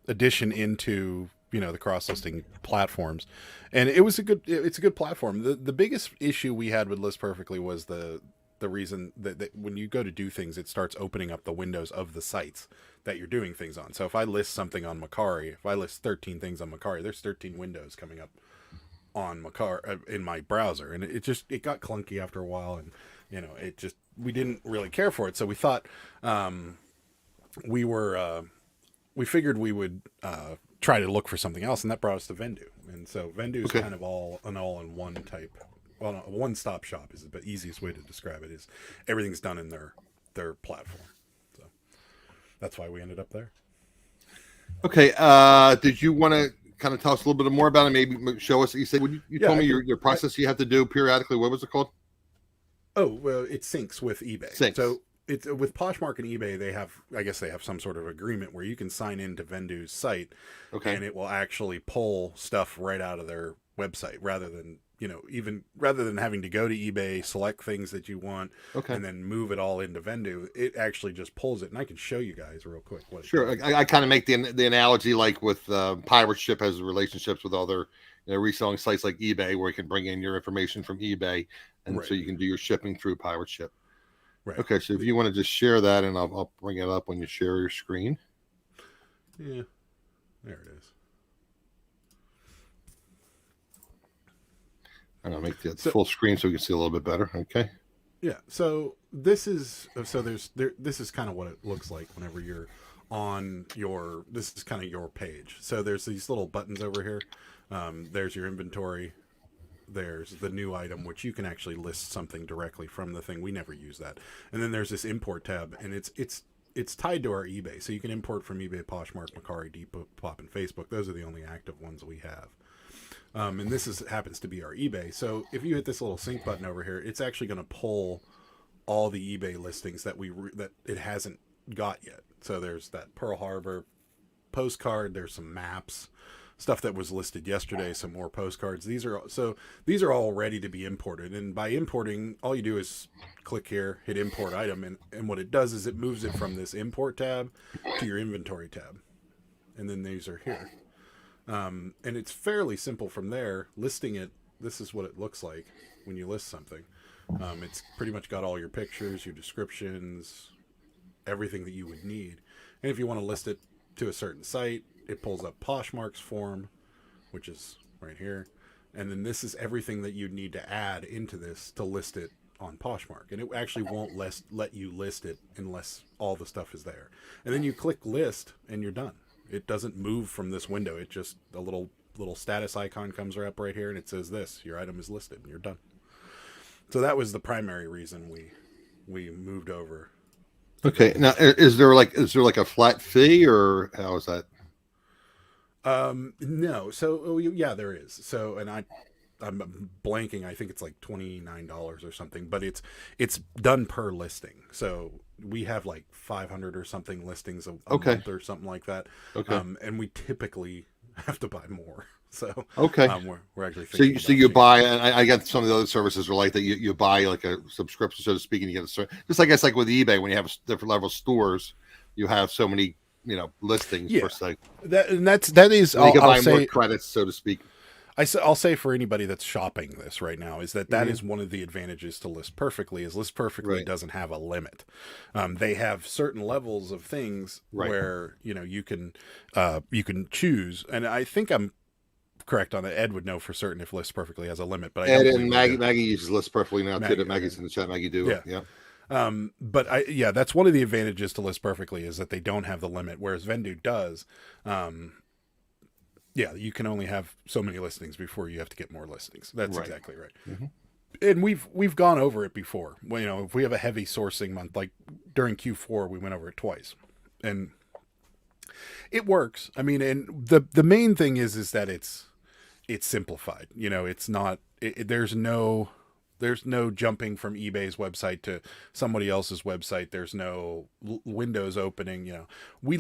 addition into, you know, the cross listing platforms, and it's a good platform. The biggest issue we had with List Perfectly was the reason that when you go to do things, it starts opening up the windows of the sites that you're doing things on. So if I list something on Macari, if I list 13 things on Macari, there's 13 windows coming up on Macari in my browser, and it got clunky after a while, and you know, we didn't really care for it. So we thought we figured we would try to look for something else, and that brought us to Vendoo. And so Vendoo is kind of an all-in-one type. Well, no, a one-stop shop is the easiest way to describe it. Is everything's done in their platform. So that's why we ended up there. Okay. Did you want to kind of tell us a little bit more about it? Maybe show us. You said you told me your process you have to do periodically. What was it called? Oh, well, it syncs with eBay. Syncs. So it's with Poshmark and eBay. I guess they have some sort of agreement where you can sign into Vendoo's site, and it will actually pull stuff right out of their website rather than having to go to eBay, select things that you want, and then move it all into Vendoo. It actually just pulls it, and I can show you guys real quick. Sure. I kind of make the analogy like with Pirate Ship has relationships with other reselling sites like eBay, where you can bring in your information from eBay, and so you can do your shipping through Pirate Ship. Right. Okay, so if you want to just share that, and I'll bring it up when you share your screen. Yeah, there it is. I'll make that full screen so we can see a little bit better. Okay. Yeah. So this is kind of what it looks like whenever you're on this is kind of your page. So there's these little buttons over here. There's your inventory. There's the new item, which you can actually list something directly from the thing. We never use that. And then there's this import tab, and it's tied to our eBay. So you can import from eBay, Poshmark, Macari, Depop, and Facebook. Those are the only active ones we have. And this happens to be our eBay. So if you hit this little sync button over here, it's actually going to pull all the eBay listings that that it hasn't got yet. So there's that Pearl Harbor postcard. There's some maps, stuff that was listed yesterday, some more postcards. These are all ready to be imported. And by importing, all you do is click here, hit import item. And what it does is it moves it from this import tab to your inventory tab. And then these are here. And it's fairly simple from there. Listing it, this is what it looks like when you list something. It's pretty much got all your pictures, your descriptions, everything that you would need. And if you want to list it to a certain site, it pulls up Poshmark's form, which is right here. And then this is everything that you'd need to add into this to list it on Poshmark. And it actually won't let you list it unless all the stuff is there. And then you click list and you're done. It doesn't move from this window. It just, a little status icon comes up right here, and it says this, your item is listed, and you're done. So that was the primary reason we moved over. Okay. Now, is there like a flat fee, or how is that? No. So yeah, there is. So, and I'm blanking. I think it's like $29 or something, but it's done per listing. So we have like 500 or something listings a month or something like that. Okay. And we typically have to buy more. So we're actually thinking so you buy, and I got some of the other services are like that. You buy like a subscription, so to speak, and you get just I guess like with eBay, when you have different level stores, you have so many listings per site. That is you can buy more credits, so to speak. I'll say for anybody that's shopping this right now is that is one of the advantages to List Perfectly. Is List Perfectly doesn't have a limit. They have certain levels of things where you can choose, and I think I'm correct on that. Ed would know for certain if List Perfectly has a limit, but Ed and Maggie uses List Perfectly now too. Maggie's in the chat. Maggie do yeah. But that's one of the advantages to List Perfectly is that they don't have the limit, whereas Vendoo does. You can only have so many listings before you have to get more listings. That's exactly right. Mm-hmm. And we've gone over it before. Well, if we have a heavy sourcing month, like during Q4, we went over it twice, and it works. I mean, and the main thing is that it's simplified. It's not. There's no jumping from eBay's website to somebody else's website. There's no windows opening. We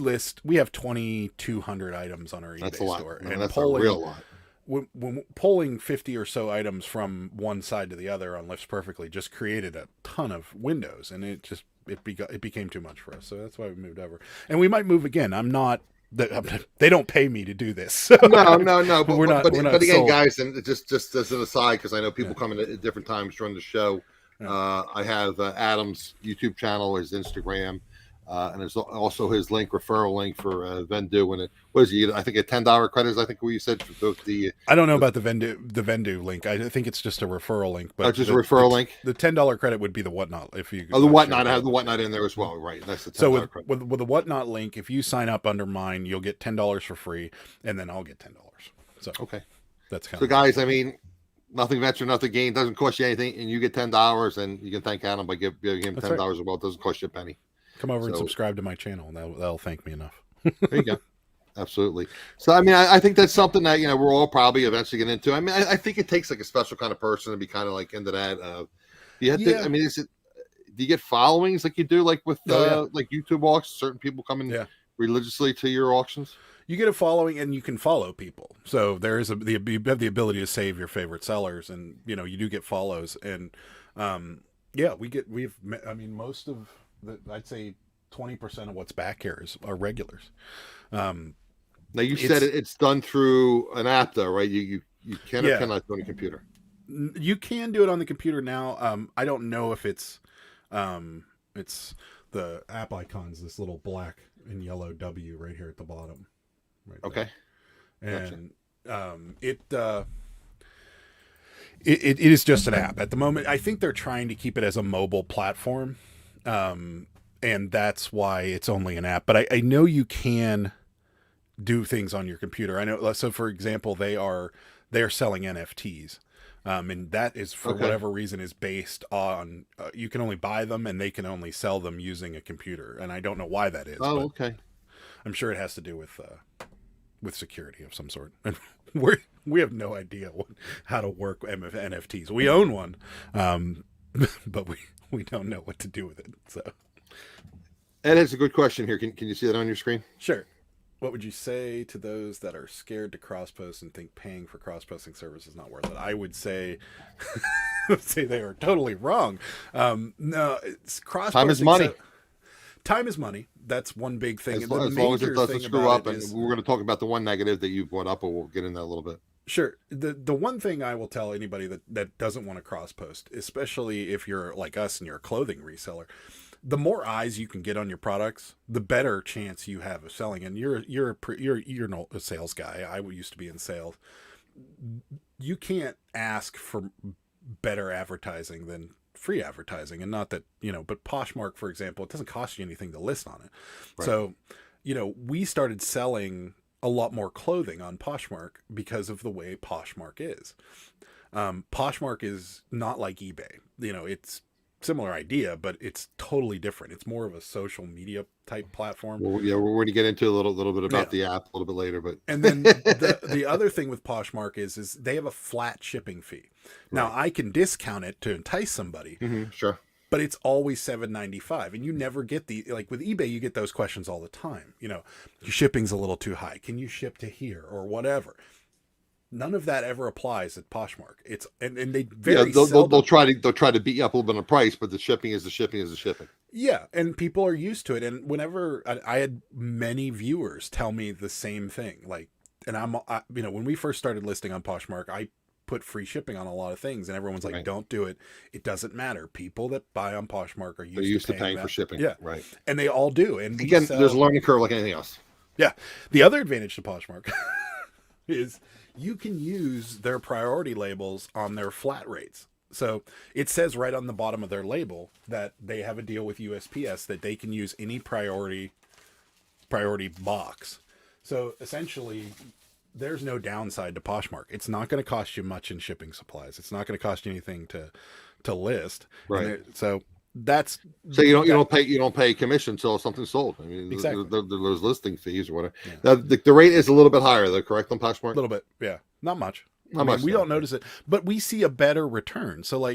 have 2,200 items on our eBay store, and that's a real lot. When pulling 50 or so items from one side to the other on List Perfectly just created a ton of windows, and it became too much for us. So that's why we moved over, and we might move again. I'm not they don't pay me to do this. So no. But, we're not. but, We're not but again, sold. guys, and just as an aside, because I know people Yeah. come in at different times during the show. Yeah. I have Adam's YouTube channel, his Instagram, and there's also his referral link for Vendoo. And what is he? I think a $10 credit. I think what you said for both the. I don't know about the Vendoo link. I think it's just a referral link. But Just a referral link. The $10 credit would be the Whatnot. If you the Whatnot, I have the Whatnot in there as well, right? That's the $10 so credit. with the Whatnot link, if you sign up under mine, you'll get $10 for free, and then I'll get $10. So okay, that's kind so of guys. I mean, nothing venture, nothing gain. Doesn't cost you anything, and you get $10, and you can thank Adam by giving him $10 as well. It doesn't cost you a penny. Come over and subscribe to my channel, and that'll thank me enough. There you go. Absolutely. So, I mean, I think that's something that, we're all probably eventually get into. I mean, I think it takes like a special kind of person to be kind of like into that. You have to, I mean, do you get followings like you do, like with like YouTube auctions, certain people coming religiously to your auctions? You get a following, and you can follow people. So you have the ability to save your favorite sellers, and you do get follows. And most of I'd say 20% of what's back here are regulars. Now you said it's done through an app, though, right? You can or cannot do it on a computer. You can do it on the computer now. I don't know if it's the app icons, this little black and yellow W right here at the bottom. Right okay. There. And it is just an app at the moment. I think they're trying to keep it as a mobile platform, and that's why it's only an app. But I know you can do things on your computer. I know. So, for example, they are selling NFTs, and that is for whatever reason is based on you can only buy them and they can only sell them using a computer. And I don't know why that is. Oh, okay. I'm sure it has to do with security of some sort. And we have no idea how to work NFTs. We own one, but we don't know what to do with it. So, Ed has a good question here. Can you see that on your screen? Sure. What would you say to those that are scared to cross-post and think paying for cross-posting service is not worth it? I would say, they are totally wrong. No, it's cross-posting. Time is money. Time is money. That's one big thing. As long as it doesn't screw up, and we're going to talk about the one negative that you brought up, but we'll get into that a little bit. Sure. The one thing I will tell anybody that doesn't want to cross-post, especially if you're like us and you're a clothing reseller, the more eyes you can get on your products, the better chance you have of selling. And you're a sales guy. I used to be in sales. You can't ask for better advertising than free advertising. And not that, but Poshmark, for example, it doesn't cost you anything to list on it. Right. So, we started selling a lot more clothing on Poshmark because of the way Poshmark is. Poshmark is not like eBay. It's similar idea, but it's totally different. It's more of a social media type platform. Well, yeah, we're going to get into a little bit about the app a little bit later, but and then the other thing with Poshmark is they have a flat shipping fee. Now I can discount it to entice somebody, sure, but it's always $7.95, and you never get like with eBay, you get those questions all the time. Your shipping's a little too high. Can you ship to here or whatever? None of that ever applies at Poshmark. It's and they very they'll try to beat you up a little bit on the price, but the shipping is the shipping is the shipping. Yeah, and people are used to it. And whenever I had many viewers tell me the same thing, like, and when we first started listing on Poshmark, I put free shipping on a lot of things, and everyone's like, "Don't do it. It doesn't matter. People that buy on Poshmark are used to paying for shipping." Yeah, right. And they all do. And again, there's a learning curve like anything else. Yeah. The other advantage to Poshmark is you can use their priority labels on their flat rates. So it says right on the bottom of their label that they have a deal with USPS that they can use any priority box. So essentially, there's no downside to Poshmark. It's not going to cost you much in shipping supplies. It's not going to cost you anything to list. Right. So that's you don't pay commission until something's sold. I mean, exactly. There's listing fees or whatever. Yeah. The rate is a little bit higher, though, correct, on Poshmark? A little bit, yeah, not much. We no. don't notice it, but we see a better return. So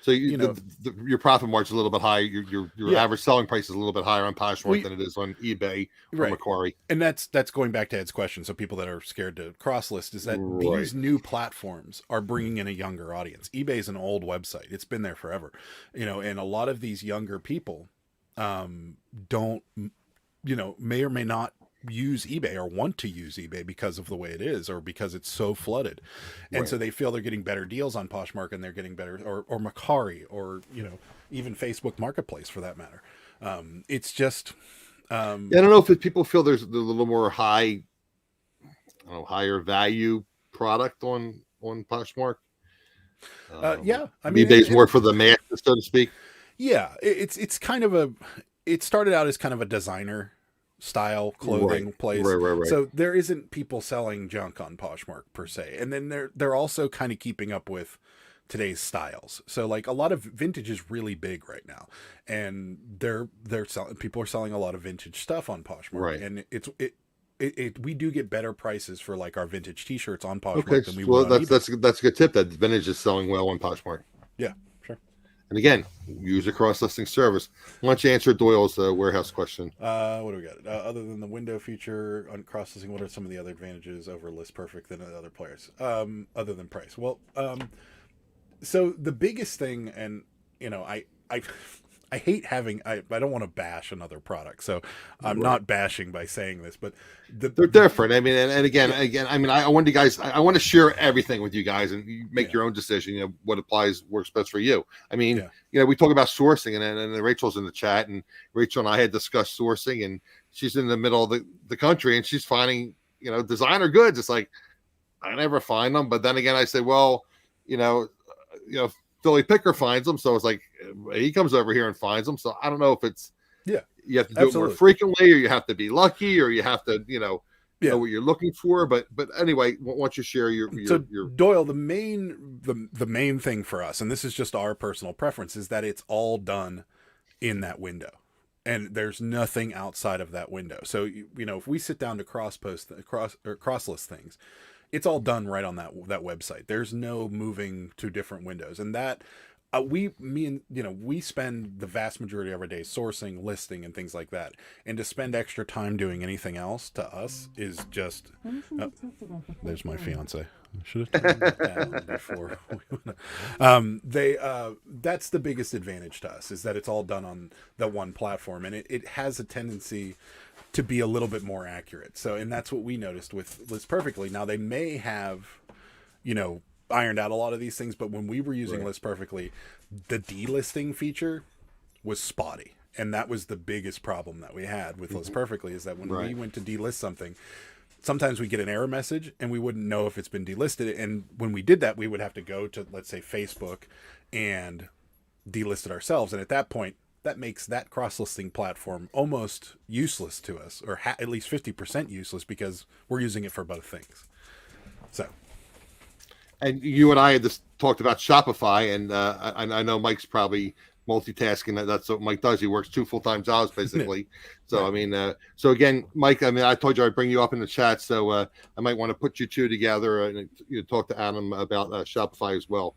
your profit margin's a little bit higher. Your average selling price is a little bit higher on Poshmark than it is on eBay or Macquarie. And that's going back to Ed's question. So people that are scared to cross list is that these new platforms are bringing in a younger audience. eBay is an old website; it's been there forever, and a lot of these younger people don't, may or may not use eBay or want to use eBay because of the way it is, or because it's so flooded. And so they feel they're getting better deals on Poshmark, and they're getting better, or Macari, or, you know, even Facebook Marketplace for that matter. It's just, I don't know if people feel there's a little more higher value product on Poshmark. yeah, I mean, eBay's more for the masses, so to speak. Yeah, it's kind of it started out as kind of a designer style clothing place. Right. So there isn't people selling junk on Poshmark per se. And then they're also kind of keeping up with today's styles. So like a lot of vintage is really big right now, and people are selling a lot of vintage stuff on Poshmark, and we do get better prices for like our vintage t-shirts on Poshmark than we would on eBay. That's a good tip, that vintage is selling well on Poshmark. Yeah, sure. And again, use a cross-listing service. Why don't you answer Doyle's warehouse question? What do we got? Other than the window feature on cross-listing, what are some of the other advantages over List Perfect than other players? Other than price. Well, so the biggest thing, and you know, I hate having, I don't want to bash another product, so I'm not bashing by saying this, but they're different. I mean, and again, I mean, I want you guys, I want to share everything with you guys, and you make your own decision. You know, what works best for you. I mean, you know, we talk about sourcing, and Rachel's in the chat, and Rachel and I had discussed sourcing, and she's in the middle of the country, and she's finding, you know, designer goods. It's like, I never find them, but then again, I say, well, you know, Philly Picker finds them, so it's like he comes over here and finds them. So I don't know if it's you have to do it more frequently, or you have to be lucky, or you have to know what you're looking for. But anyway, once you share your Doyle, the main thing for us, and this is just our personal preference, is that it's all done in that window, and there's nothing outside of that window. So you know, if we sit down to cross list things, it's all done right on that website. There's no moving to different windows, and that we spend the vast majority of our day sourcing, listing, and things like that. And to spend extra time doing anything else to us is just. There's my fiance. I should have turned that down before. That's the biggest advantage to us, is that it's all done on the one platform, and it has a tendency to be a little bit more accurate. So, and that's what we noticed with List Perfectly. Now, they may have, you know, ironed out a lot of these things, but when we were using List Perfectly, the delisting feature was spotty. And that was the biggest problem that we had with List Perfectly, is that when we went to delist something, sometimes we get an error message and we wouldn't know if it's been delisted. And when we did that, we would have to go to, let's say, Facebook and delist it ourselves. And at that point, that makes that cross-listing platform almost useless to us, or at least 50% useless, because we're using it for both things. So, and you and I had just talked about Shopify, and I know Mike's probably multitasking. That's what Mike does. He works 2 full-time jobs basically. So I mean, so again, Mike, I mean, I told you I'd bring you up in the chat, so I might want to put you two together and talk to Adam about Shopify as well.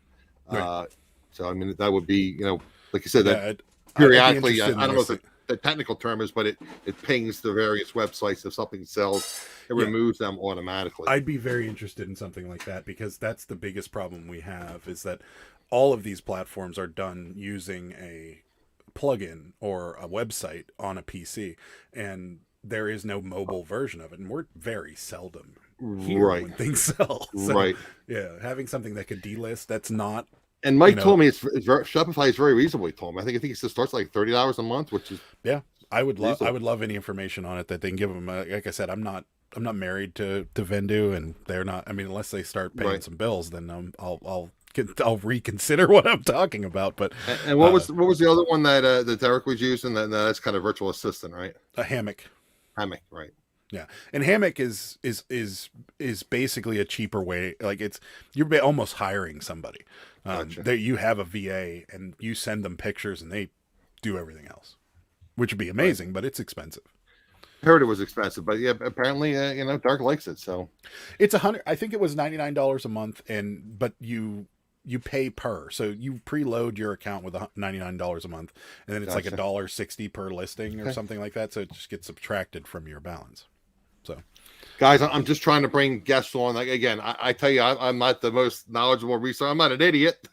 So I mean, that would be, you know, like you said, that periodically, I don't know what the technical term is, but it pings the various websites. If something sells, it removes them automatically. I'd be very interested in something like that, because that's the biggest problem we have, is that all of these platforms are done using a plugin or a website on a PC, and there is no mobile version of it, and we're very seldom here when things sell. So, having something that could delist, that's not. And Mike told me Shopify is very reasonable. He told me. I think it starts like $30 a month, which is I would love any information on it that they can give them. Like I said, I'm not married to Vendoo, and they're not. I mean, unless they start paying some bills, then I'll reconsider what I'm talking about. But and what was the other one that Derek was using? That's kind of virtual assistant, right? A Hammock, right? Yeah, and Hammock is basically a cheaper way. Like you're almost hiring somebody. That you have a VA and you send them pictures and they do everything else, which would be amazing, but it's expensive. I heard it was expensive, but apparently, Dark likes it. So it's I think it was $99 a month, but you pay per. So you preload your account with $99 a month, and then it's like $1.60 per listing or something like that. So it just gets subtracted from your balance. So, guys, I'm just trying to bring guests on. Like, again, I tell you, I'm not the most knowledgeable reseller. I'm not an idiot.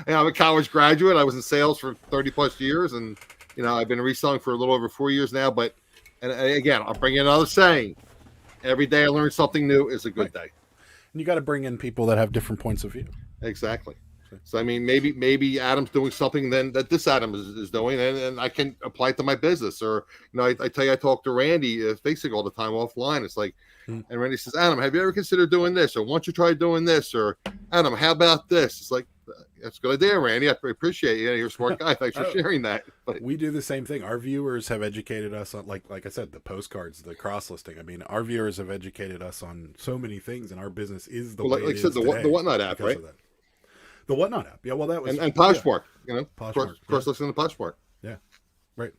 I'm a college graduate. I was in sales for 30 plus years, and I've been reselling for a little over 4 years now. But And again, I'll bring in another saying: every day I learn something new is a good day. And you got to bring in people that have different points of view. Exactly. So I mean, maybe Adam's doing something then that this Adam is doing, and I can apply it to my business. Or I tell you, I talk to Randy Facebook all the time offline. It's like, and Randy says, Adam, have you ever considered doing this? Or why don't you try doing this? Or Adam, how about this? It's like, that's a good idea, Randy. I appreciate you. You're a smart guy. Thanks for sharing that. But we do the same thing. Our viewers have educated us on, like I said, the postcards, the cross listing. I mean, our viewers have educated us on so many things, and our business is the way like I said, the Whatnot app, right? The Whatnot app. Yeah, well, that was... And Poshmark, cross listing the Poshmark. Yeah, right.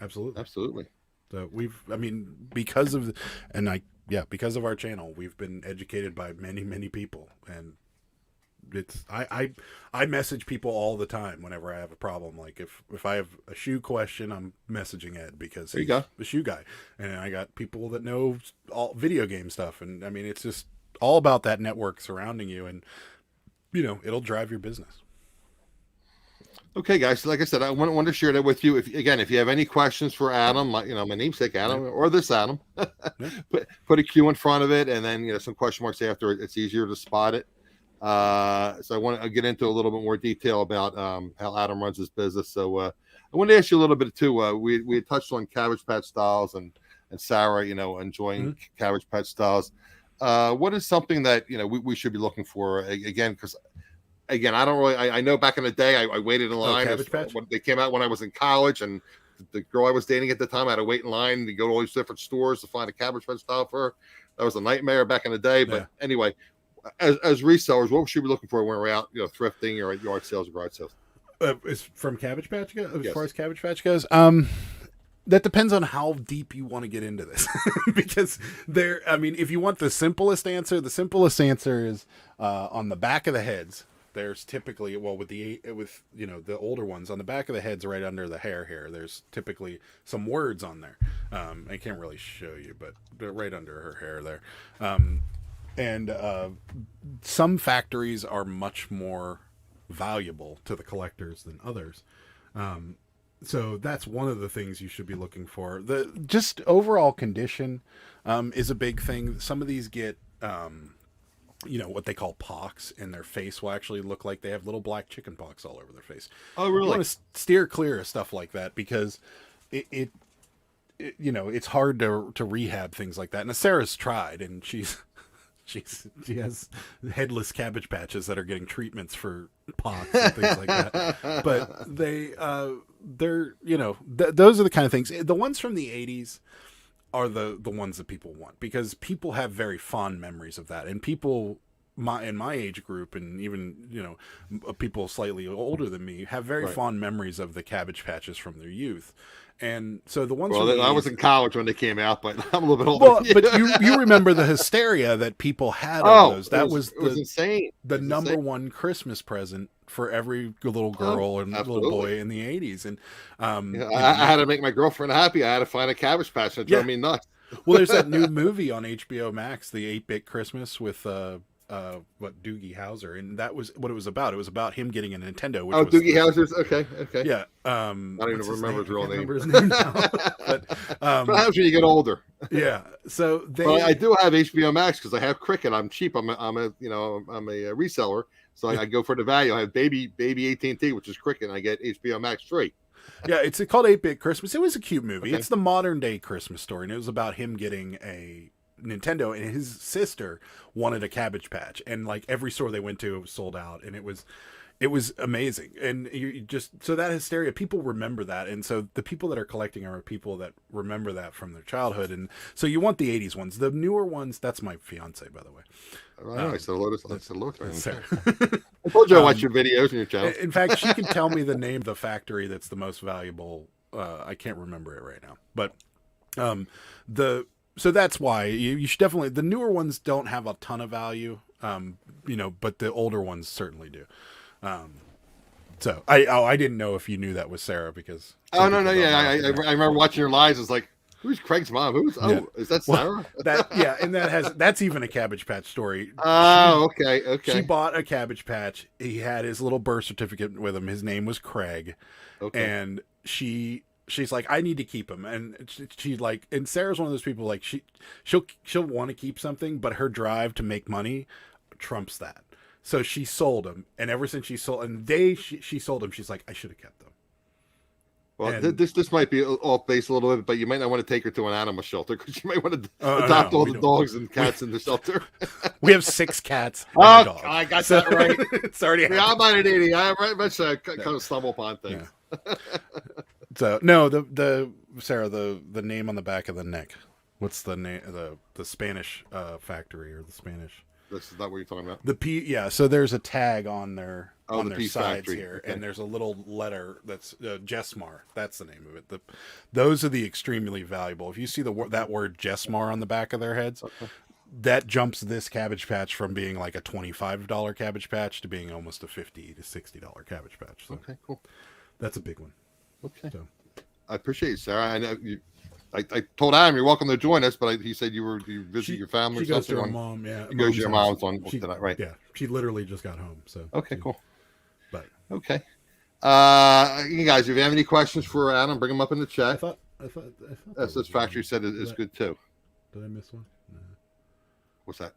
Absolutely. Absolutely. So because of our channel, we've been educated by many, many people. And I message people all the time whenever I have a problem. Like if I have a shoe question, I'm messaging Ed because he's the shoe guy. And I got people that know all video game stuff. And I mean, it's just all about that network surrounding you. And it'll drive your business. Okay, guys. Like I said, I want to share that with you. If you have any questions for Adam, my namesake Adam, or this Adam, put a Q in front of it, and then some question marks after it. It's easier to spot it. So I want to get into a little bit more detail about how Adam runs his business. So I want to ask you a little bit too. We had touched on Cabbage Patch styles and Sarah, enjoying Cabbage Patch styles. What is something that we should be looking for again? Because again, I don't really. I know back in the day, I waited in line when they came out when I was in college, and the girl I was dating at the time, I had to wait in line to go to all these different stores to find a Cabbage Patch style for her. That was a nightmare back in the day. But anyway, as resellers, what should we be looking for when we're out, thrifting or at yard sales or garage sales? Is from Cabbage Patch as far as Cabbage Patch goes. That depends on how deep you want to get into this, because if you want the simplest answer is on the back of the heads. There's typically, with the older ones on the back of the heads, right under the hair here, there's typically some words on there. I can't really show you, but they're right under her hair there. And some factories are much more valuable to the collectors than others. So that's one of the things you should be looking for. The just overall condition is a big thing. Some of these get, what they call pox, and their face will actually look like they have little black chicken pox all over their face. Oh, really? You want to steer clear of stuff like that because it's hard to rehab things like that. And Sarah's tried, and she has headless Cabbage Patches that are getting treatments for pox and things like that. But they're those are the kind of things. The ones from the 80s are the ones that people want, because people have very fond memories of that, and people in my age group, and even people slightly older than me, have very fond memories of the Cabbage Patches from their youth. And so the ones I was in college when they came out, but I'm a little bit older. Well, but you remember the hysteria that people had of those. That was insane. The number one Christmas present for every little girl and little boy in the 80s. And I had to make my girlfriend happy. I had to find a Cabbage Patch that drove me nuts. Well, there's that new movie on HBO Max, The 8-Bit Christmas, with Doogie Howser, and that was what it was about. It was about him getting a Nintendo. Which was Doogie Howser's okay. Yeah, I don't even remember his real name. Remember his name now. But perhaps when you get older. Yeah. So I do have HBO Max because I have Cricket. I'm cheap. I'm a reseller, so I go for the value. I have baby AT&T, which is Cricket, and I get HBO Max free. Yeah, it's called 8-Bit Christmas. It was a cute movie. It's the modern day Christmas story, and it was about him getting a Nintendo, and his sister wanted a Cabbage Patch, and like every store they went to sold out, and it was amazing. And you just, so that hysteria, people remember that, and so the people that are collecting are people that remember that from their childhood. And so you want the 80s ones. The newer ones, that's my fiance, by the way. I said Lotus. Sarah. I told you I watch your videos and your channel. In fact, she can tell me the name of the factory that's the most valuable. I can't remember it right now, but so that's why you should definitely, the newer ones don't have a ton of value, but the older ones certainly do. So I didn't know if you knew that was Sarah, because. Oh, no. Yeah. I remember watching your lives. It's like, who's Craig's mom? Is that Sarah? Well, and that's even a Cabbage Patch story. Oh, okay. She bought a Cabbage Patch. He had his little birth certificate with him. His name was Craig. Okay. And she she's like, I need to keep them, and she like, and Sarah's one of those people like she'll want to keep something, but her drive to make money trumps that. So she sold them, and ever since she sold, and the day she sold them, she's like, I should have kept them. Well, this might be off base a little bit, but you might not want to take her to an animal shelter because you might want to adopt all the dogs and cats in the shelter. We have 6 cats. And oh, a dog. I got that right. It's already happened. I'm not an idiot. I kind of stumble upon things. Yeah. So no, the Sarah, the name on the back of the neck. What's the name? The Spanish factory or the Spanish? This is not what you're talking about. The P, yeah. So there's a tag on their the sides factory. here, Okay. and there's a little letter that's Jesmar. That's the name of it. Those are the extremely valuable. If you see that word Jesmar on the back of their heads, that jumps this Cabbage Patch from being like a $25 Cabbage Patch to being almost a $50 to $60 Cabbage Patch. So okay, cool. That's a big one. Okay, so. I appreciate it, Sarah. I know you. I told Adam you're welcome to join us, but he said you visit your family. She goes to her mom. Yeah, she goes to your mom's on tonight, right? Yeah, she literally just got home. So okay, cool. But okay, you guys, if you have any questions for Adam, bring them up in the chat. I thought SS Factory said is good too. Did I miss one? No. What's that?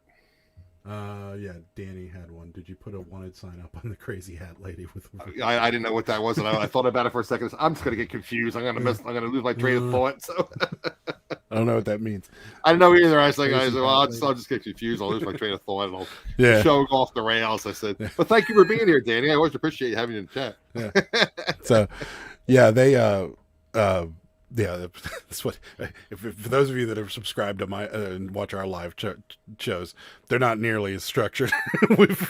Yeah, Danny had one. Did you put a wanted sign up on the crazy hat lady with? I didn't know what that was, and I thought about it for a second. I'm just gonna get confused. I'm gonna lose my train of thought. So I don't know what that means. I don't know either. I was like, well, I'll just get confused. I'll lose my train of thought, and I'll show off the rails. I said, but thank you for being here, Danny. I always appreciate having you in the chat. Yeah. So, yeah, they yeah, that's what. For those of you that have subscribed to my and watch our live shows, they're not nearly as structured.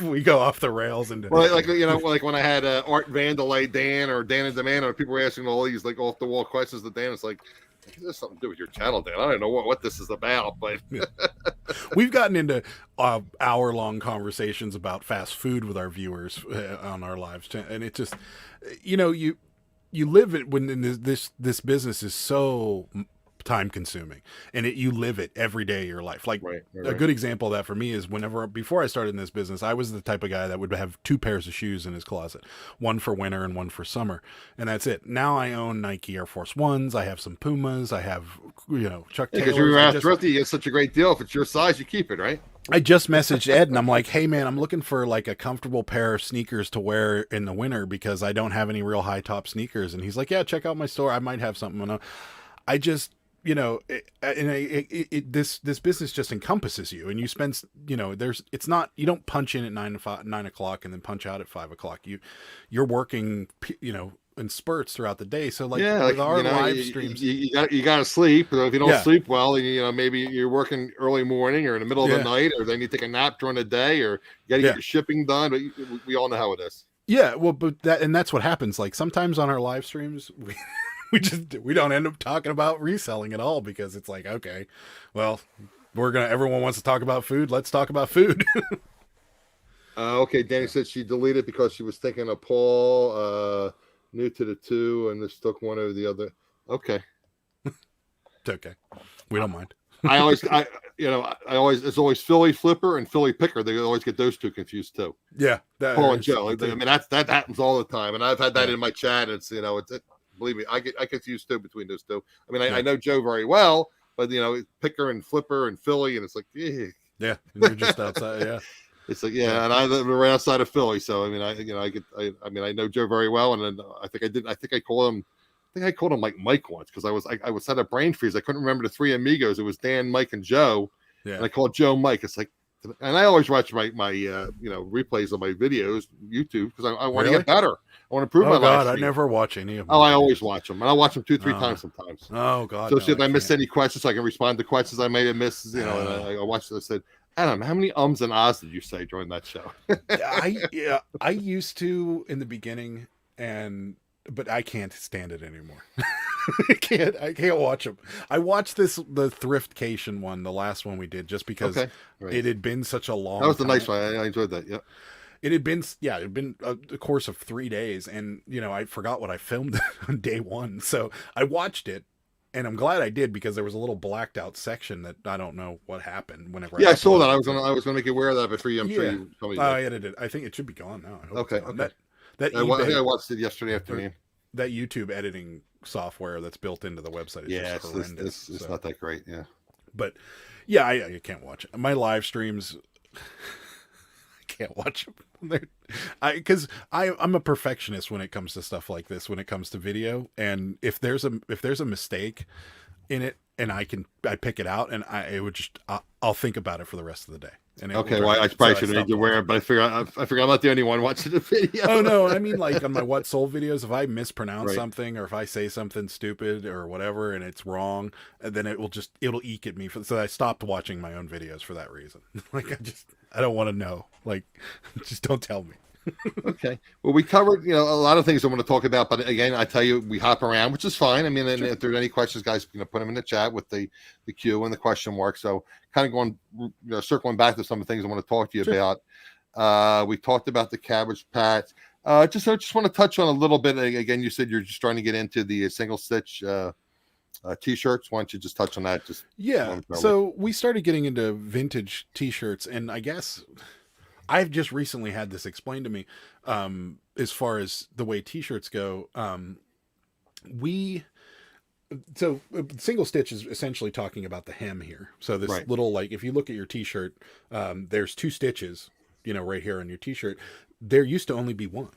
we go off the rails and like like when I had Art Vandalay Dan or Dan and Demand, or people were asking all these like off the wall questions to Dan. It's like, there's something to do with your channel, Dan. I don't know what this is about, but we've gotten into hour-long conversations about fast food with our viewers on our lives, and it just, you live it when this business is so time consuming, and you live it every day of your life. Like a good example of that for me is before I started in this business, I was the type of guy that would have 2 pairs of shoes in his closet, one for winter and one for summer, and that's it. Now I own Nike Air Force Ones. I have some Pumas. I have Chuck Taylors. Because you were asked Thrifty, you get such a great deal. If it's your size, you keep it, right? I just messaged Ed and I'm like, hey man, I'm looking for like a comfortable pair of sneakers to wear in the winter because I don't have any real high top sneakers. And he's like, yeah, check out my store. I might have something. I just, this business just encompasses you, and you spend, it's not, you don't punch in at 9 o'clock and then punch out at 5 o'clock. You're working, in spurts throughout the day. So with our live streams, you got to sleep. If you don't sleep well, maybe you're working early morning or in the middle of the night, or then you take a nap during the day, or you got to get your shipping done. But we all know how it is. Yeah. Well, that's what happens. Like sometimes on our live streams, we don't end up talking about reselling at all because it's like, okay, well, everyone wants to talk about food. Let's talk about food. Okay. Danny said she deleted because she was thinking of Paul, new to the 2, and this took one over the other. Okay. It's okay. We don't mind. It's always Philly Flipper and Philly Picker. They always get those 2 confused too. Yeah. Paul and Joe. That happens all the time. And I've had that in my chat. Believe me, I get confused too between those 2. I know Joe very well, but Picker and Flipper and Philly, and it's like, yeah, and you're just outside, yeah. It's like, and I live right outside of Philly, so I know Joe very well, and then I think I called him like Mike once because I was had a brain freeze. I couldn't remember the 3 amigos. It was Dan, Mike, and Joe. Yeah. And I called Joe Mike. It's like, and I always watch my replays of my videos YouTube because I want to get better. I want to improve my life. Oh God, I never watch any of them. I always watch them, and I watch them 2-3 times sometimes. Oh God. So if I miss any questions, I can respond to questions I may have missed. And I watched it. I said, Adam, how many ums and ahs did you say during that show? I used to in the beginning, but I can't stand it anymore. I can't watch them. I watched the Thriftcation one, the last one we did, just because it had been such a long. That was the nice one. I enjoyed that. Yeah. It had been a course of 3 days, and I forgot what I filmed on day 1, so I watched it. And I'm glad I did because there was a little blacked out section that I don't know what happened whenever. Yeah, I saw that. I was gonna make you aware of that, but for you, I'm sure you told me. I edited it. I think it should be gone now. I hope okay. That eBay, I watched it yesterday afternoon. That YouTube editing software that's built into the website is Yeah, just horrendous. it's not that great. Yeah. But yeah, I can't watch it. My live streams, I can't watch them. Because I'm a perfectionist when it comes to stuff like this. When it comes to video, and if there's a mistake in it, and I pick it out, and I'll think about it for the rest of the day. And okay, well, I probably should have made you aware, but I figure I'm not the only one watching the video. Oh no, I mean, like on my What Sold videos, if I mispronounce something or if I say something stupid or whatever and it's wrong, then it'll eke at me. So I stopped watching my own videos for that reason. Like I don't want to know. Like, just don't tell me. Okay. Well, we covered, a lot of things I want to talk about, but again, I tell you, we hop around, which is fine. I mean, and if there's any questions, guys, put them in the chat with the Q and the question mark. So kind of going, circling back to some of the things I want to talk to you about. We talked about the Cabbage Patch. I just want to touch on a little bit. Again, you said you're just trying to get into the single stitch t-shirts. Why don't you just touch on that? So we started getting into vintage t-shirts, and I guess I've just recently had this explained to me, as far as the way t-shirts go. Single stitch is essentially talking about the hem here. So this little, like, if you look at your t-shirt, there's 2 stitches, right here on your t-shirt. There used to only be 1.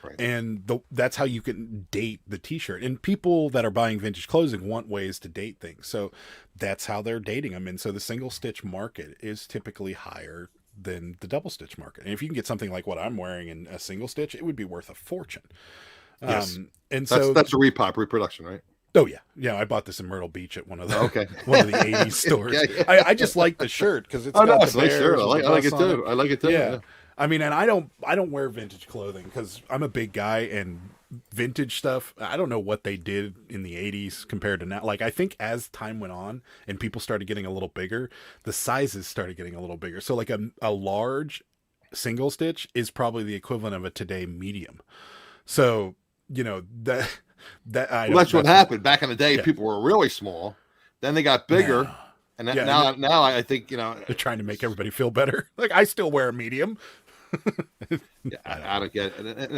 Right. And that's how you can date the t-shirt. And people that are buying vintage clothing want ways to date things. So that's how they're dating them. And so the single stitch market is typically higher than the double stitch market. And if you can get something like what I'm wearing in a single stitch, it would be worth a fortune. Yes. And that's a reproduction, right? Oh yeah. I bought this in Myrtle Beach at one of the 80s stores. Yeah. I just like the shirt because it's got the nice shirt. I like it too. I like it too. Yeah. I mean, and I don't wear vintage clothing because I'm a big guy, and vintage stuff, I don't know what they did in the 80s compared to now. Like, I think as time went on and people started getting a little bigger, the sizes started getting a little bigger. So like a large single stitch is probably the equivalent of a today medium. So, that's what happened back in the day. People were really small, then they got bigger. Yeah. And now I think, they're trying to make everybody feel better. Like, I still wear a medium. I don't get it. And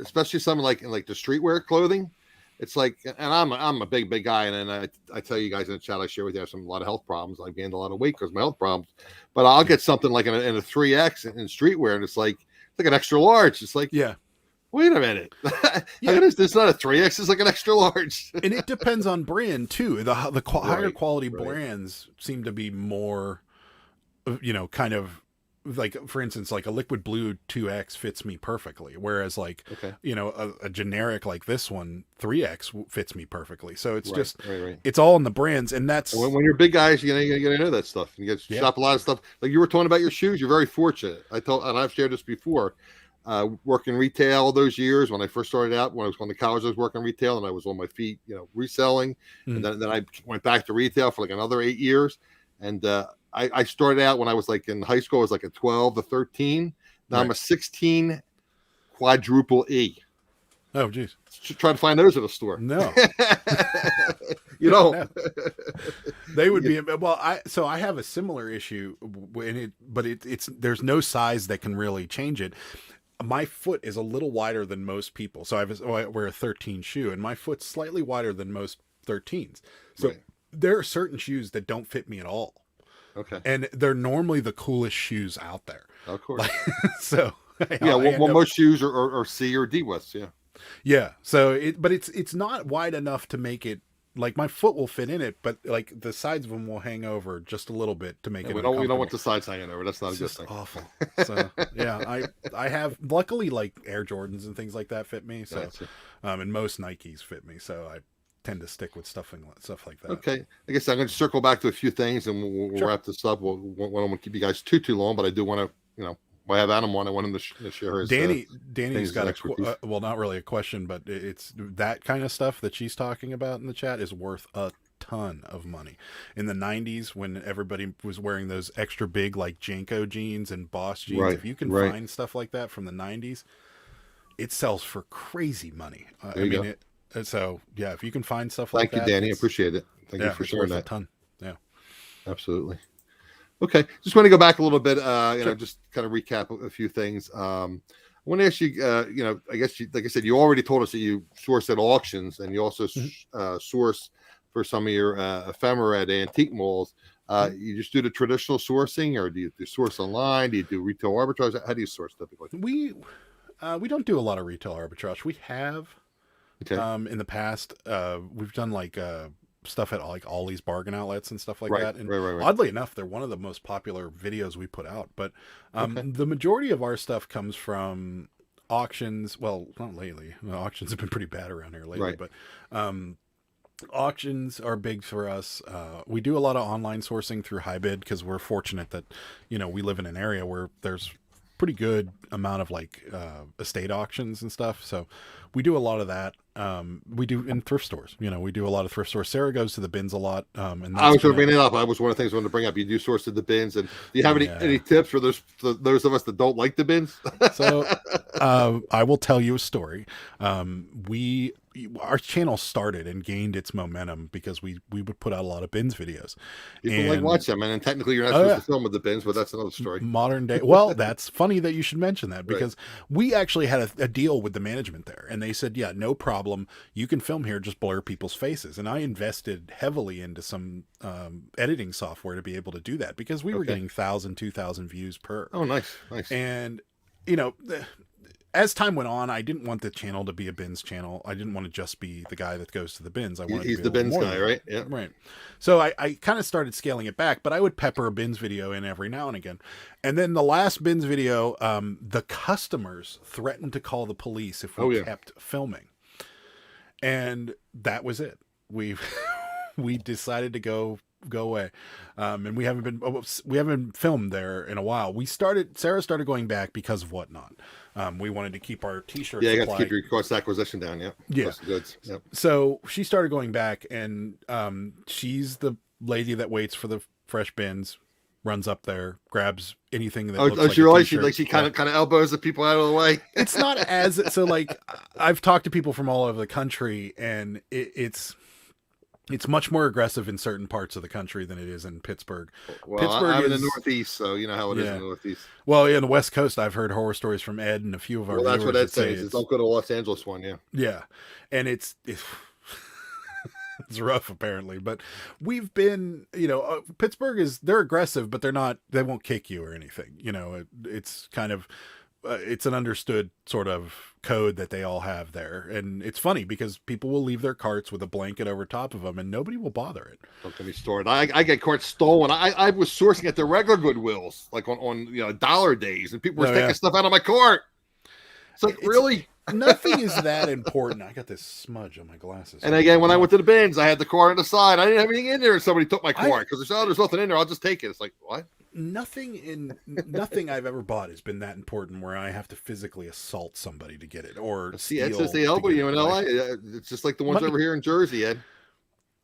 especially something like the streetwear clothing. It's like, and I'm a big guy, and I tell you guys in the chat, I share with you, I have a lot of health problems. I've gained a lot of weight because of my health problems. But I'll get something like in a 3X in streetwear, and it's like an extra large. It's like, wait a minute. It's not a 3X, it's like an extra large. And it depends on brand too. The higher quality brands seem to be more, kind of like, for instance, like a liquid blue 2X fits me perfectly. Whereas like, a generic like this one, 3X fits me perfectly. So it's it's all in the brands. And that's when you're big guys, you're gonna know that stuff. You get shop a lot of stuff. Like you were talking about your shoes, you're very fortunate. And I've shared this before. Working retail those years when I first started out, when I was going to college, I was working retail and I was on my feet, reselling. And then I went back to retail for like another 8 years. And I started out when I was like in high school, I was like a 12 to 13. Now I'm a 16 quadruple E. Oh, geez. Try to find those at a store. No. No. They would be, well, I have a similar issue but it's there's no size that can really change it. My foot is a little wider than most people. So I wear a 13 shoe, and my foot's slightly wider than most 13s. So there are certain shoes that don't fit me at all. Okay. And they're normally the coolest shoes out there. Of course. So most shoes are C or D widths. Yeah. Yeah. So it's not wide enough to make it, like, my foot will fit in it, but like the sides of them will hang over just a little bit to make it. We don't want the sides hanging over. That's not a good thing. Awful. So I have, luckily, like Air Jordans and things like that fit me. So, and most Nikes fit me. So I tend to stick with stuff like that. Okay. I guess I'm going to circle back to a few things, and we'll wrap this up. I don't want to keep you guys too long, but I do want to, I have Adam on. I want him to share his. Danny's got well, not really a question, but it's that kind of stuff that she's talking about in the chat is worth a ton of money. In the 90s, when everybody was wearing those extra big, like, Janko jeans and Boss jeans, if you can find stuff like that from the 90s, it sells for crazy money. So yeah, if you can find stuff like that. Thank you, Danny. I appreciate it. Thank you for sharing that. A ton. Yeah, absolutely. Okay, just want to go back a little bit. Just kind of recap a few things. want to ask you, I guess like I said, you already told us that you source at auctions and you also source for some of your ephemera at antique malls. You just do the traditional sourcing, or do you source online? Do you do retail arbitrage? How do you source typically? We don't do a lot of retail arbitrage. We have in the past. We've done like stuff at like Ollie's bargain outlets and stuff like that. And oddly enough, they're one of the most popular videos we put out. But the majority of our stuff comes from auctions. Well, not lately. Auctions have been pretty bad around here lately, but auctions are big for us. We do a lot of online sourcing through HiBid because we're fortunate that, we live in an area where there's pretty good amount of like estate auctions and stuff. So we do a lot of that. We do in thrift stores. We do a lot of thrift stores. Sarah goes to the bins a lot. And I was going to bring it up. I was one of the things I wanted to bring up. You do source to the bins, and do you have any tips for those of us that don't like the bins? So I will tell you a story. Our channel started and gained its momentum because we would put out a lot of bins videos. People like watch them, and technically you're not supposed to film with the bins, but that's another story. Modern day. Well, that's funny that you should mention that because we actually had a deal with the management there, and they said, "Yeah, no problem. You can film here, just blur people's faces." And I invested heavily into some editing software to be able to do that because we were getting 1,000, 2,000 views per. Oh, nice. And as time went on, I didn't want the channel to be a bins channel. I didn't want to just be the guy that goes to the bins. I wanted He's to be the bins guy, right? Yeah. Right. So I kind of started scaling it back, but I would pepper a bins video in every now and again. And then the last bins video, the customers threatened to call the police if we kept filming. And that was it. We decided to go away. And we haven't filmed there in a while. Sarah started going back because of whatnot. We wanted to keep our t-shirt supply. You got to keep your cost acquisition down. Yeah. Cost of goods. Yep. So she started going back, and she's the lady that waits for the fresh bins, runs up there, grabs anything that looks like she a really? t-shirt. She kind of elbows the people out of the way. It's not as so like I've talked to people from all over the country, and it's much more aggressive in certain parts of the country than it is in Pittsburgh. Well, Pittsburgh I'm in the Northeast, so you know how it is in the Northeast. Well, in the West Coast, I've heard horror stories from Ed and a few of our viewers. That's what Ed says. Don't go to Los Angeles one, Yeah, and it's it's rough apparently, but we've been, Pittsburgh they're aggressive, but they won't kick you or anything. It's kind of it's an understood sort of code that they all have there. And it's funny because people will leave their carts with a blanket over top of them and nobody will bother it. Don't get me started. I get carts stolen. I was sourcing at the regular Goodwills, like on dollar days, and people were taking stuff out of my cart. It's like, really? Nothing is that important. I got this smudge on my glasses. And again, when I went to the bins, I had the car on the side. I didn't have anything in there, and somebody took my cart because they said, "Oh, there's nothing in there. I'll just take it." It's like, what? Nothing I've ever bought has been that important where I have to physically assault somebody to get it or steal. Ed says they elbow you in LA. It's just like the ones over here in Jersey, Ed.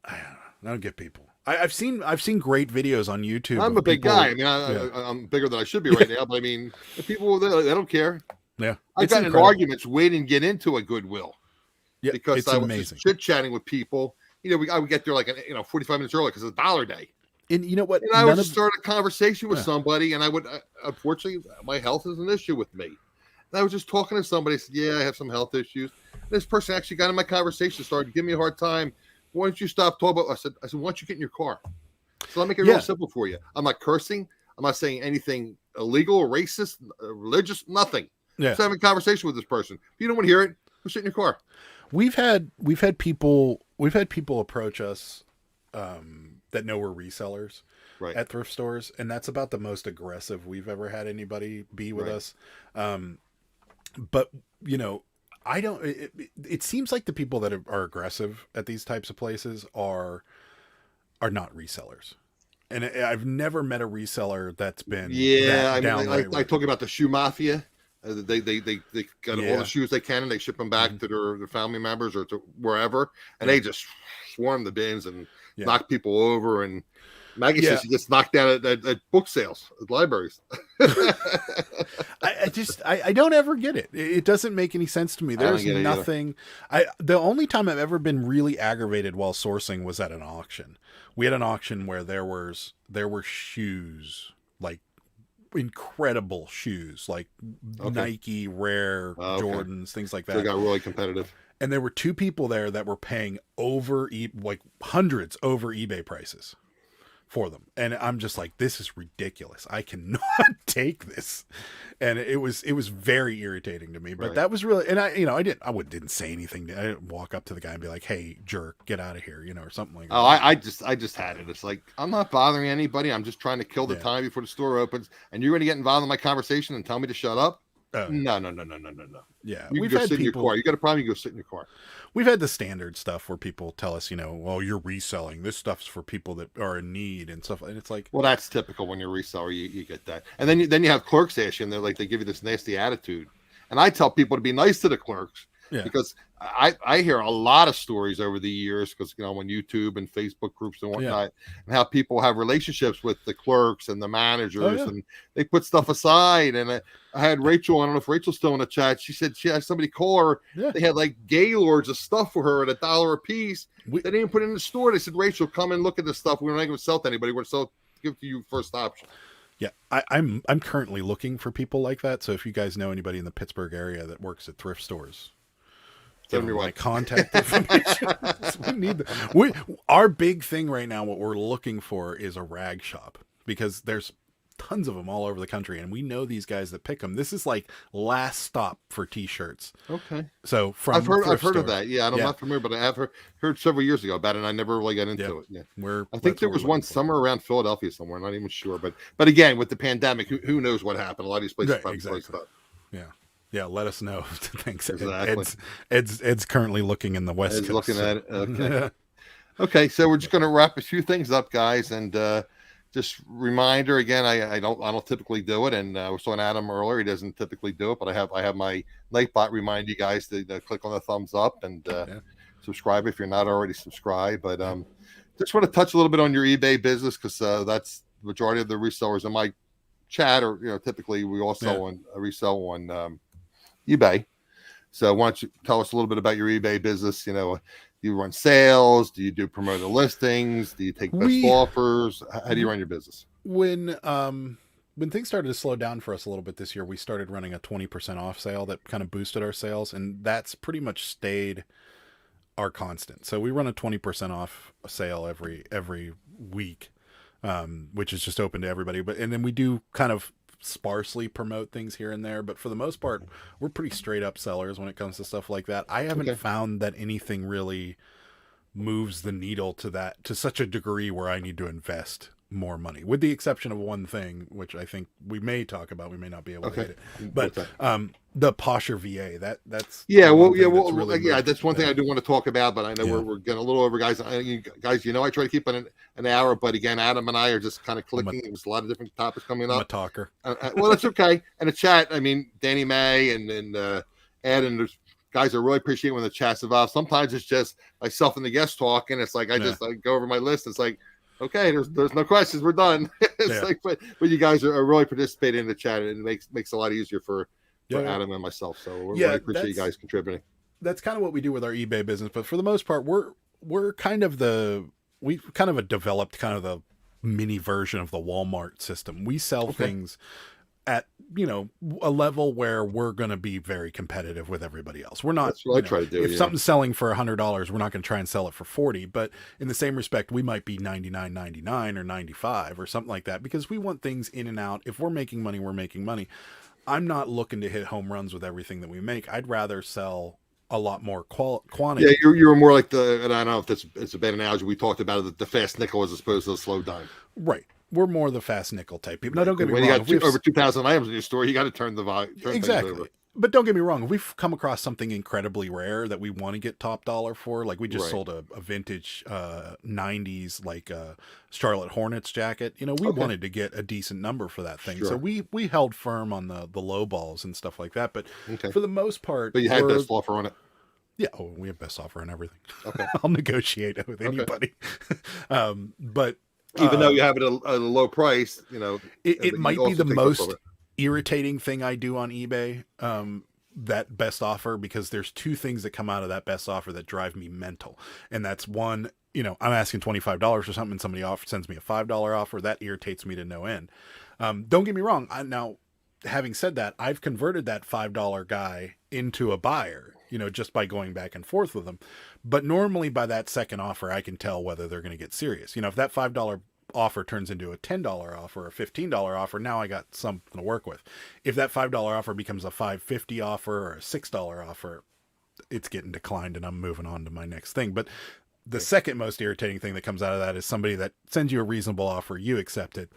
I don't get people. I've seen great videos on YouTube. I'm a big guy. I mean, I'm bigger than I should be right now, but I mean, the people they don't care. Yeah, I've gotten in arguments waiting to get into a Goodwill. Yeah, because I was just chit chatting with people. I would get there like 45 minutes early because it's $1 day. And you know what? And I would just start a conversation with somebody, and I would unfortunately my health is an issue with me. And I was just talking to somebody. I said, "Yeah, I have some health issues." And this person actually got in my conversation, started giving me a hard time. Why don't you stop talking about? I said, "Why don't you get in your car?" So I'll make it real simple for you. I'm not cursing. I'm not saying anything illegal, racist, religious, nothing. Yeah. Just having a conversation with this person. If you don't want to hear it, go sit in your car. We've had people approach us that know we're resellers at thrift stores, and that's about the most aggressive we've ever had anybody be with us. But I don't. It seems like the people that are aggressive at these types of places are not resellers. And I've never met a reseller that's been I talk about the shoe mafia. They got all the shoes they can, and they ship them back to their family members or to wherever, and they just swarm the bins and knock people over. And Maggie says she gets knocked down at book sales at libraries. I don't ever get it. It doesn't make any sense to me. There's nothing. The only time I've ever been really aggravated while sourcing was at an auction. We had an auction where there were shoes, like incredible shoes, like Nike, Rare, Jordans, things like that. So it got really competitive. And there were two people there that were paying like hundreds over eBay prices for them. And I'm just like, this is ridiculous. I cannot take this. And it was very irritating to me, but that was really, and I didn't say anything. I didn't walk up to the guy and be like, hey, jerk, get out of here, or something like that. Oh, I just had it. It's like, I'm not bothering anybody. I'm just trying to kill the time before the store opens. And you're going to get involved in my conversation and tell me to shut up? No. Yeah. We've had sit in your car. You got a problem, you go sit in your car. We've had the standard stuff where people tell us, well, you're reselling. This stuff's for people that are in need and stuff. And it's like, well, that's typical when you're a reseller. You get that. And then you have clerks ask you, and they're like, they give you this nasty attitude. And I tell people to be nice to the clerks because I hear a lot of stories over the years because, on YouTube and Facebook groups and whatnot, and how people have relationships with the clerks and the managers and they put stuff aside. And I had Rachel, I don't know if Rachel's still in the chat. She said she had somebody call her. Yeah. They had like gaylords of stuff for her at $1 a piece. They didn't even put it in the store. They said, Rachel, come and look at this stuff. We're not going to sell to anybody. We're going to give it to you first option. Yeah, I'm currently looking for people like that. So if you guys know anybody in the Pittsburgh area that works at thrift stores, give me my contact information. We need our big thing right now. What we're looking for is a rag shop because there's tons of them all over the country, and we know these guys that pick them. This is like last stop for t-shirts. Okay. So I've heard of that. Yeah, I'm not familiar, but I have heard several years ago about it, and I never really got into it. Yeah. I think there was one somewhere around Philadelphia somewhere. I'm not even sure, but again, with the pandemic, who knows what happened? A lot of these places probably stuff. Yeah. Yeah, let us know. Thanks. Exactly. Ed's currently looking in the West Coast. Looking at it. Okay. Okay, so we're just going to wrap a few things up, guys, and just reminder again. I don't typically do it, and we saw Adam earlier. He doesn't typically do it, but I have my Nightbot remind you guys to click on the thumbs up and subscribe if you're not already subscribed. But just want to touch a little bit on your eBay business because that's the majority of the resellers in my chat, or typically we also resell on eBay. So why don't you tell us a little bit about your eBay business? Do you run sales? Do you do promoted listings? Do you take best offers? How do you run your business? When things started to slow down for us a little bit this year, we started running a 20% off sale that kind of boosted our sales, and that's pretty much stayed our constant. So we run a 20% off sale every week, which is just open to everybody. And then we do kind of sparsely promote things here and there, but for the most part we're pretty straight up sellers when it comes to stuff like that. I haven't found that anything really moves the needle to such a degree where I need to invest more money, with the exception of one thing, which I think we may talk about. We may not be able to hit it, but the Posher VA, that's that's one thing I do want to talk about, but I know we're getting a little over, guys. I try to keep it an hour, but again, Adam and I are just kind of clicking. There's a lot of different topics coming up. I'm a talker. Well, that's okay. And the chat, I mean, Danny May and Ed and there's guys I really appreciate when the chat's involved. Sometimes it's just myself and the guest talking. It's like I just go over my list. It's like, okay, there's no questions. We're done. It's like, but you guys are really participating in the chat, and it makes it a lot easier for Adam and myself. So we really appreciate you guys contributing. That's kind of what we do with our eBay business. But for the most part, we've kind of developed kind of the mini version of the Walmart system. We sell things at a level where we're going to be very competitive with everybody else. We're not. That's what I try to do. If something's selling for $100, we're not going to try and sell it for $40. But in the same respect, we might be $99.99 or $95 or something like that, because we want things in and out. If we're making money, we're making money. I'm not looking to hit home runs with everything that we make. I'd rather sell a lot more quantity. Yeah, you're more like and I don't know if it's a bad analogy. We talked about the fast nickel as opposed to the slow dime. Right. We're more the fast nickel type people. Now, don't get me wrong. When you got over 2,000 items in your store, you got to turn the volume. Exactly. But don't get me wrong. If we've come across something incredibly rare that we want to get top dollar for, like we just sold a vintage 90s like Charlotte Hornets jacket. We wanted to get a decent number for that thing. Sure. So we held firm on the low balls and stuff like that. But for the most part, but you had best offer on it. Yeah, we have best offer on everything. Okay, I'll negotiate with anybody. But even though you have it at a low price, it might be the most irritating thing I do on eBay, that best offer, because there's two things that come out of that best offer that drive me mental. And that's one, I'm asking $25 for something and somebody sends me a $5 offer. That irritates me to no end. Don't get me wrong. Now, having said that, I've converted that $5 guy into a buyer, just by going back and forth with them. But normally by that second offer, I can tell whether they're going to get serious. If that $5 offer turns into a $10 offer or a $15 offer, now I got something to work with. If that $5 offer becomes a $5.50 offer or a $6 offer, it's getting declined and I'm moving on to my next thing. But the second most irritating thing that comes out of that is somebody that sends you a reasonable offer, you accept it,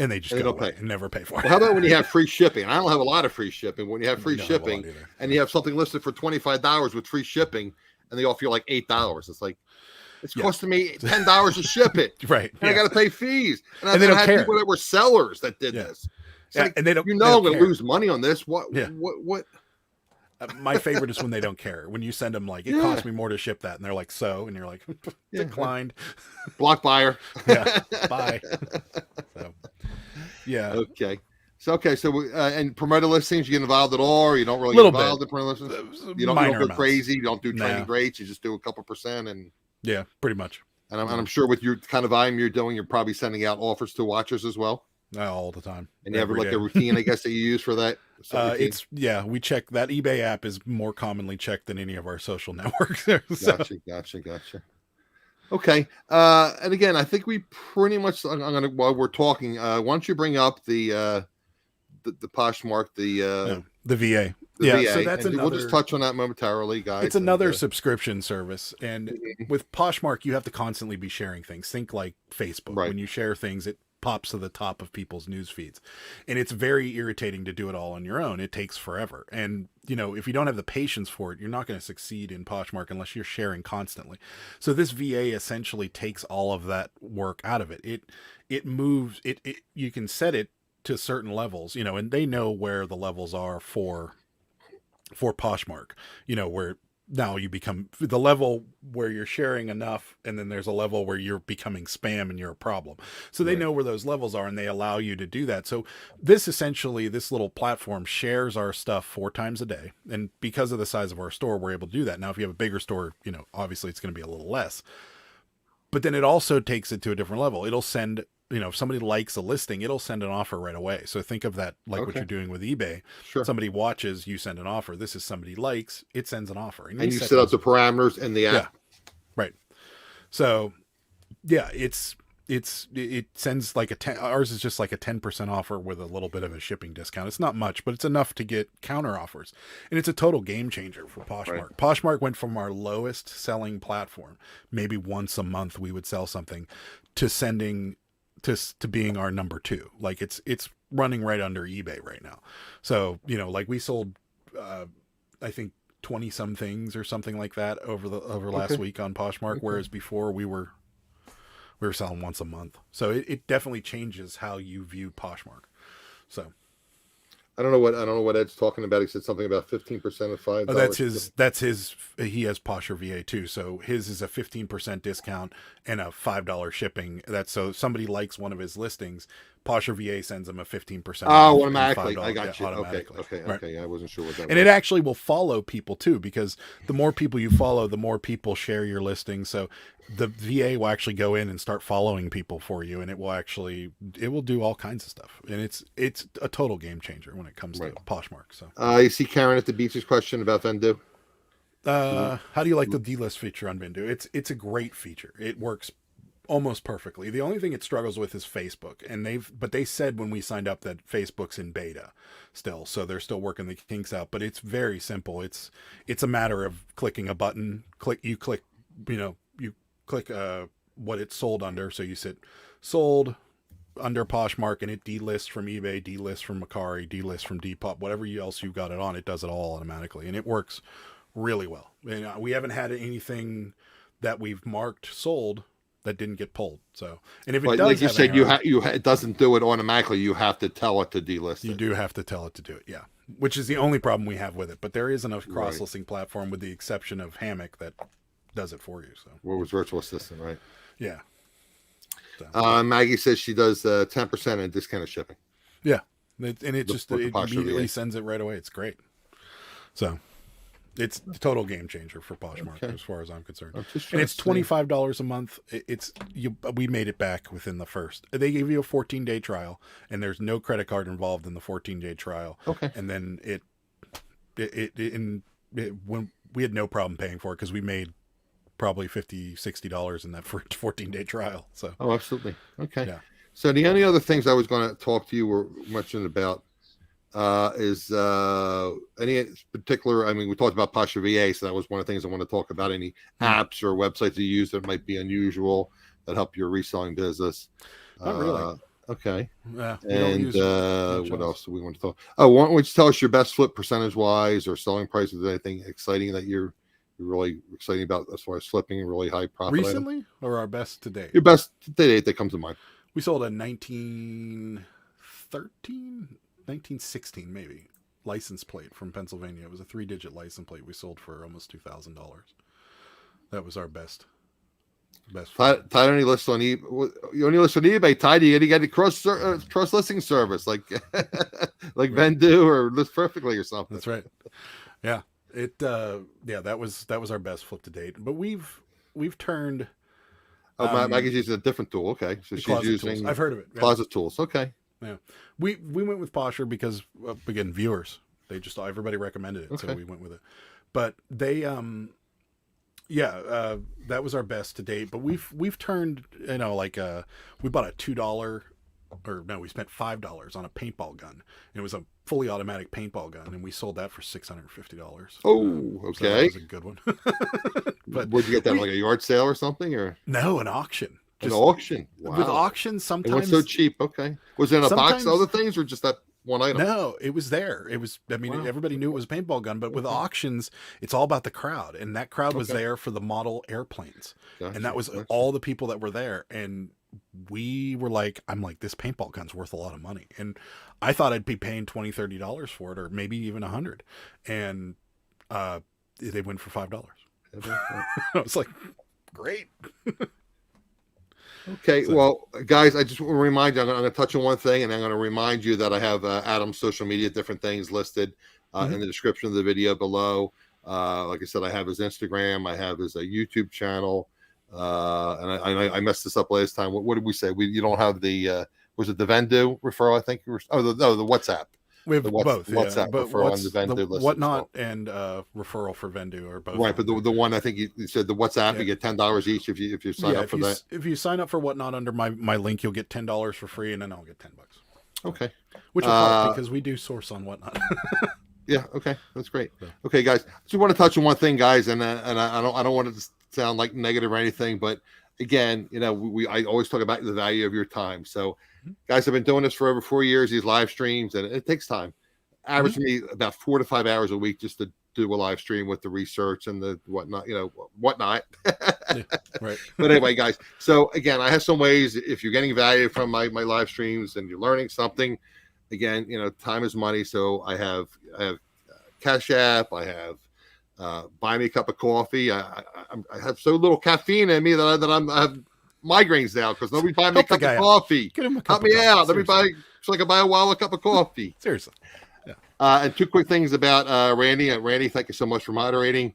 and they just go away and never pay for it. Well, how about when you have free shipping? I don't have a lot of free shipping. When you have free shipping and you have something listed for $25 with free shipping and they offer you like $8, it's like, it's costing me $10 to ship it. Right. And I got to pay fees. And they don't care. People that were sellers that did this. Like, and they don't, I'm going to lose money on this. What? My favorite is when they don't care. When you send them like, it cost me more to ship that. And they're like, so, and you're like, declined. Block buyer. Bye. So, Okay. So, and promoted listings, you get involved at all, or you don't really get involved in promoted listings? You don't go crazy. You don't do training rates. You just do a couple percent. And yeah, pretty much. And I'm sure with your kind of volume you're doing, you're probably sending out offers to watchers as well. All the time. And you have like a routine, I guess, that you use for that? We check that eBay app is more commonly checked than any of our social networks. Gotcha. Okay. And again, I think we pretty much, while we're talking, why don't you bring up the Poshmark, the VA. VA. So that's we'll just touch on that momentarily, guys. It's another subscription service. And with Poshmark, you have to constantly be sharing things. Think like Facebook. Right. When you share things, it pops to the top of people's news feeds. And it's very irritating to do it all on your own. It takes forever. And, if you don't have the patience for it, you're not going to succeed in Poshmark unless you're sharing constantly. So this VA essentially takes all of that work out of it. It moves it. You can set it to certain levels, and they know where the levels are for Poshmark, where now you become the level where you're sharing enough. And then there's a level where you're becoming spam and you're a problem. So they know where those levels are and they allow you to do that. So this little platform shares our stuff 4 times a day. And because of the size of our store, we're able to do that. Now, if you have a bigger store, obviously it's going to be a little less, but then it also takes it to a different level. It'll send, if somebody likes a listing, it'll send an offer right away. So think of that like what you're doing with eBay. Sure. Somebody watches, you send an offer. This is somebody likes, it sends an offer. And you set up the parameters in the app. Yeah. Right. So yeah, it sends like ours is just like a 10% offer with a little bit of a shipping discount. It's not much, but it's enough to get counter offers. And it's a total game changer for Poshmark. Right. Poshmark went from our lowest selling platform, maybe once a month we would sell something, to sending to being our number 2. Like it's running right under eBay right now. So, like we sold, I think 20 some things or something like that over last week on Poshmark. Whereas before we were selling once a month. So it definitely changes how you view Poshmark. So I don't know what Ed's talking about. He said something about 15% of $5. Oh, that's his. He has Posher VA too. So his is a 15% discount and a $5 shipping. That's so somebody likes one of his listings, Posher VA sends him a 15%. Oh, automatically. I got you. Okay. I wasn't sure what that was. And it actually will follow people too, because the more people you follow, the more people share your listing. So the VA will actually go in and start following people for you, and it will do all kinds of stuff. And it's a total game changer when it comes to Poshmark. So you see Karen at the Beach's question about Vendoo. How do you like the delist feature on Bindu? It's a great feature. It works almost perfectly. The only thing it struggles with is Facebook, but they said when we signed up that Facebook's in beta still, so they're still working the kinks out. But it's very simple. It's a matter of clicking a button. You click what it's sold under. So you sit sold under Poshmark, and it delists from eBay, delists from Mercari, delists from Depop, whatever else you got it on. It does it all automatically, and it works really well. And we haven't had anything that we've marked sold that didn't get pulled. So, and if it does, like you said, it doesn't do it automatically. You have to tell it to delist. You do have to tell it to do it. Yeah. Which is the only problem we have with it, but there isn't a cross-listing platform with the exception of Hammock that does it for you. So what was Virtual Assistant, right? Yeah. So. Maggie says she does 10% in discounted shipping. Yeah. It immediately sends it right away. It's great. So It's the total game changer for Poshmark, Okay. as far as I'm concerned. I'm just And trying it's to see. $25 a month. We made it back within the first. They gave you a 14-day trial, and there's no credit card involved in the 14-day trial. Okay. And then when we had no problem paying for it because we made probably $50-$60 in that 14-day trial. So Oh, absolutely. Okay. yeah. So the only other things I was going to talk to you or mention about is any particular, I mean, we talked about Pasha VA, so that was one of the things I want to talk about. Any apps or websites you use that might be unusual that help your reselling business? Not really. Okay. Yeah. And what else do we want to talk? Oh, why don't you tell us your best flip percentage wise or selling prices? Anything exciting that you're really excited about as far as flipping really high profit Recently items? or our best to date? Your best to date that comes to mind. We sold a 1916 maybe license plate from Pennsylvania. It was a 3-digit license plate we sold for almost $2,000. That was our best. Ty only lists on eBay. You only list on eBay. Ty, do you get a cross listing service like like Vendoo or List Perfectly or something? That's right. Yeah, that was our best flip to date. But we've turned. Oh, Maggie's using a different tool. Okay, so she's using tools. I've heard of it. Yeah. Closet Tools. Okay. Yeah, we went with Posher because again, viewers. They just everybody recommended it, so we went with it. But they that was our best to date. But we've turned, we bought a $2 we spent $5 on a paintball gun. It was a fully automatic paintball gun, and we sold that for $650. Oh, okay, so that was a good one. But would you get that like a yard sale or something, or no, an auction? An auction. Wow. With auctions, sometimes it was so cheap. Okay, was it in a box of other things or just that one item? No, it was there. It was. I mean, everybody knew it was a paintball gun, but with auctions, it's all about the crowd, and that crowd was there for the model airplanes, and that was all the people that were there. And we were like, I'm like, this paintball gun's worth a lot of money, and I thought I'd be paying $20-$30 for it, or maybe even $100, and they went for $5. I was like, great. Okay, well, guys, I just want to remind you, I'm going to touch on one thing, and I'm going to remind you that I have Adam's social media, different things listed in the description of the video below. Like I said, I have his Instagram, I have his YouTube channel, and I messed this up last time. What did we say? You don't have the, was it the Vendoo referral? I think the WhatsApp. We have both. WhatsApp referral on the Vendoo list. Whatnot and referral for Vendoo are both. Right, but the one I think you said the WhatsApp, you get $10 each if you sign up for that. If you sign up for Whatnot under my link, you'll get $10 for free, and then I'll get $10. Okay, which will help because we do source on Whatnot. Yeah, okay, that's great. Okay, guys, just want to touch on one thing, guys, and I don't want it to sound like negative or anything, but again, I always talk about the value of your time. So, guys, I've been doing this for over 4 years, these live streams, and it takes time. Average me about 4 to 5 hours a week just to do a live stream with the research and the whatnot. Right. But anyway, guys, so again, I have some ways if you're getting value from my live streams and you're learning something. Again, time is money. So I have Cashapp, I have buy me a cup of coffee. I have so little caffeine in me that I have migraines now because nobody buy me a cup of coffee. Get him a cup Help me out. Let me buy so I can buy a while a cup of coffee. Seriously. Yeah. And 2 quick things about Randy. Randy, thank you so much for moderating.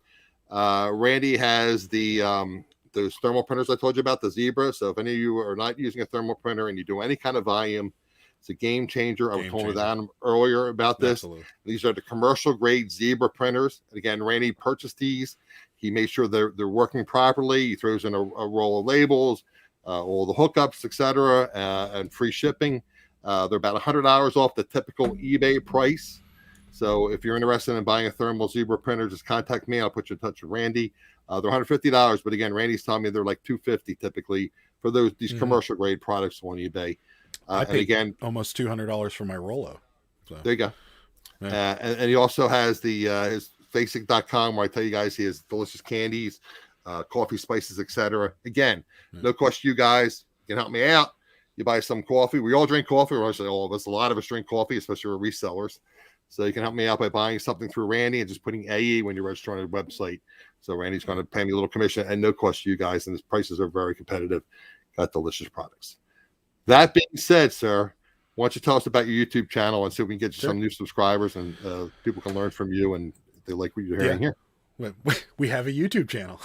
Randy has those thermal printers I told you about, the Zebra. So if any of you are not using a thermal printer and you do any kind of volume, it's a game changer. I was told Adam earlier about this. Absolutely. These are the commercial grade Zebra printers. And again, Randy purchased these. He made sure they're working properly. He throws in a roll of labels, all the hookups, etc., and free shipping. They're about $100 off the typical eBay price. So if you're interested in buying a thermal Zebra printer, just contact me. I'll put you in touch with Randy. They're $150, but again, Randy's telling me they're like $250 typically for these commercial grade products on eBay. I paid almost $200 for my Rollo. So. There you go. Yeah. And he also has his basic.com where I tell you guys he has delicious candies, coffee, spices, etc. Again, no cost to you guys. You can help me out. You buy some coffee. We all drink coffee. Or actually, all of us. A lot of us drink coffee, especially we're resellers. So you can help me out by buying something through Randy and just putting AE when you're registering on a website. So Randy's going to pay me a little commission and no cost to you guys. And his prices are very competitive. Got delicious products. That being said, sir, why don't you tell us about your YouTube channel and see if we can get you some new subscribers and people can learn from you and they like what you're hearing here. We have a YouTube channel.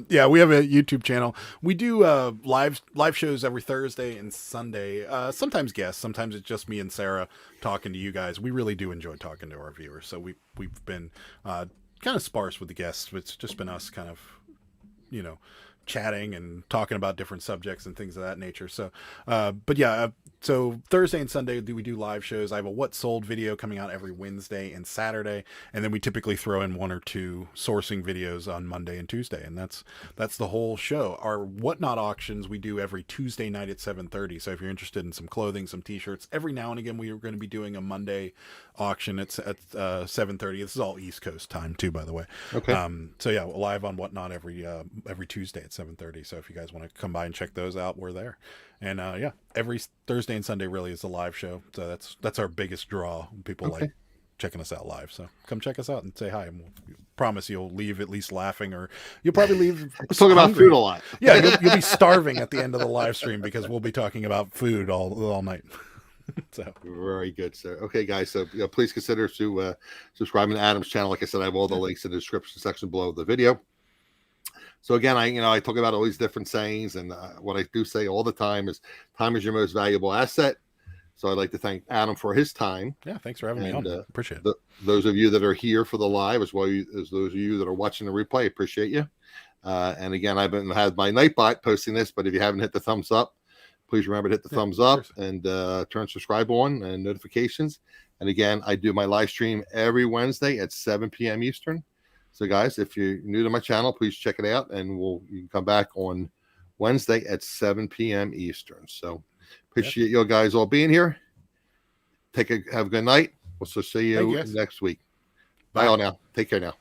Yeah, we have a YouTube channel. We do live shows every Thursday and Sunday. Sometimes guests. Sometimes it's just me and Sarah talking to you guys. We really do enjoy talking to our viewers. So we've been kind of sparse with the guests. It's just been us kind of, chatting and talking about different subjects and things of that nature. So, but yeah, so Thursday and Sunday we do live shows. I have a What Sold video coming out every Wednesday and Saturday, and then we typically throw in 1 or 2 sourcing videos on Monday and Tuesday, and that's the whole show. Our Whatnot auctions we do every Tuesday night at 7:30. So if you're interested in some clothing, some T-shirts, every now and again we are going to be doing a Monday auction at 7:30. This is all East Coast time too, by the way. Okay. So yeah, we're live on Whatnot every Tuesday at 7:30. So if you guys want to come by and check those out, we're there. And yeah, every Thursday and Sunday really is a live show. So that's our biggest draw. People like checking us out live. So come check us out and say hi. And we'll promise you'll leave at least laughing, or you'll probably leave talking about food a lot. Yeah, you'll be starving at the end of the live stream because we'll be talking about food all night. So very good, sir. Okay, guys. So please consider subscribing to Adam's channel. Like I said, I have all the links in the description section below the video. So again, I talk about all these different sayings, and what I do say all the time is time is your most valuable asset. So I'd like to thank Adam for his time. Yeah, thanks for having me on. Appreciate it. Those of you that are here for the live, as well as those of you that are watching the replay, appreciate you. And again, I've had my Nightbot posting this, but if you haven't hit the thumbs up, please remember to hit the thumbs up and turn subscribe on and notifications. And again, I do my live stream every Wednesday at 7 p.m. Eastern. So guys, if you're new to my channel, please check it out, and you can come back on Wednesday at 7 p.m. Eastern. So appreciate you guys all being here. Have a good night. We'll see you next week. Bye all now. Take care now.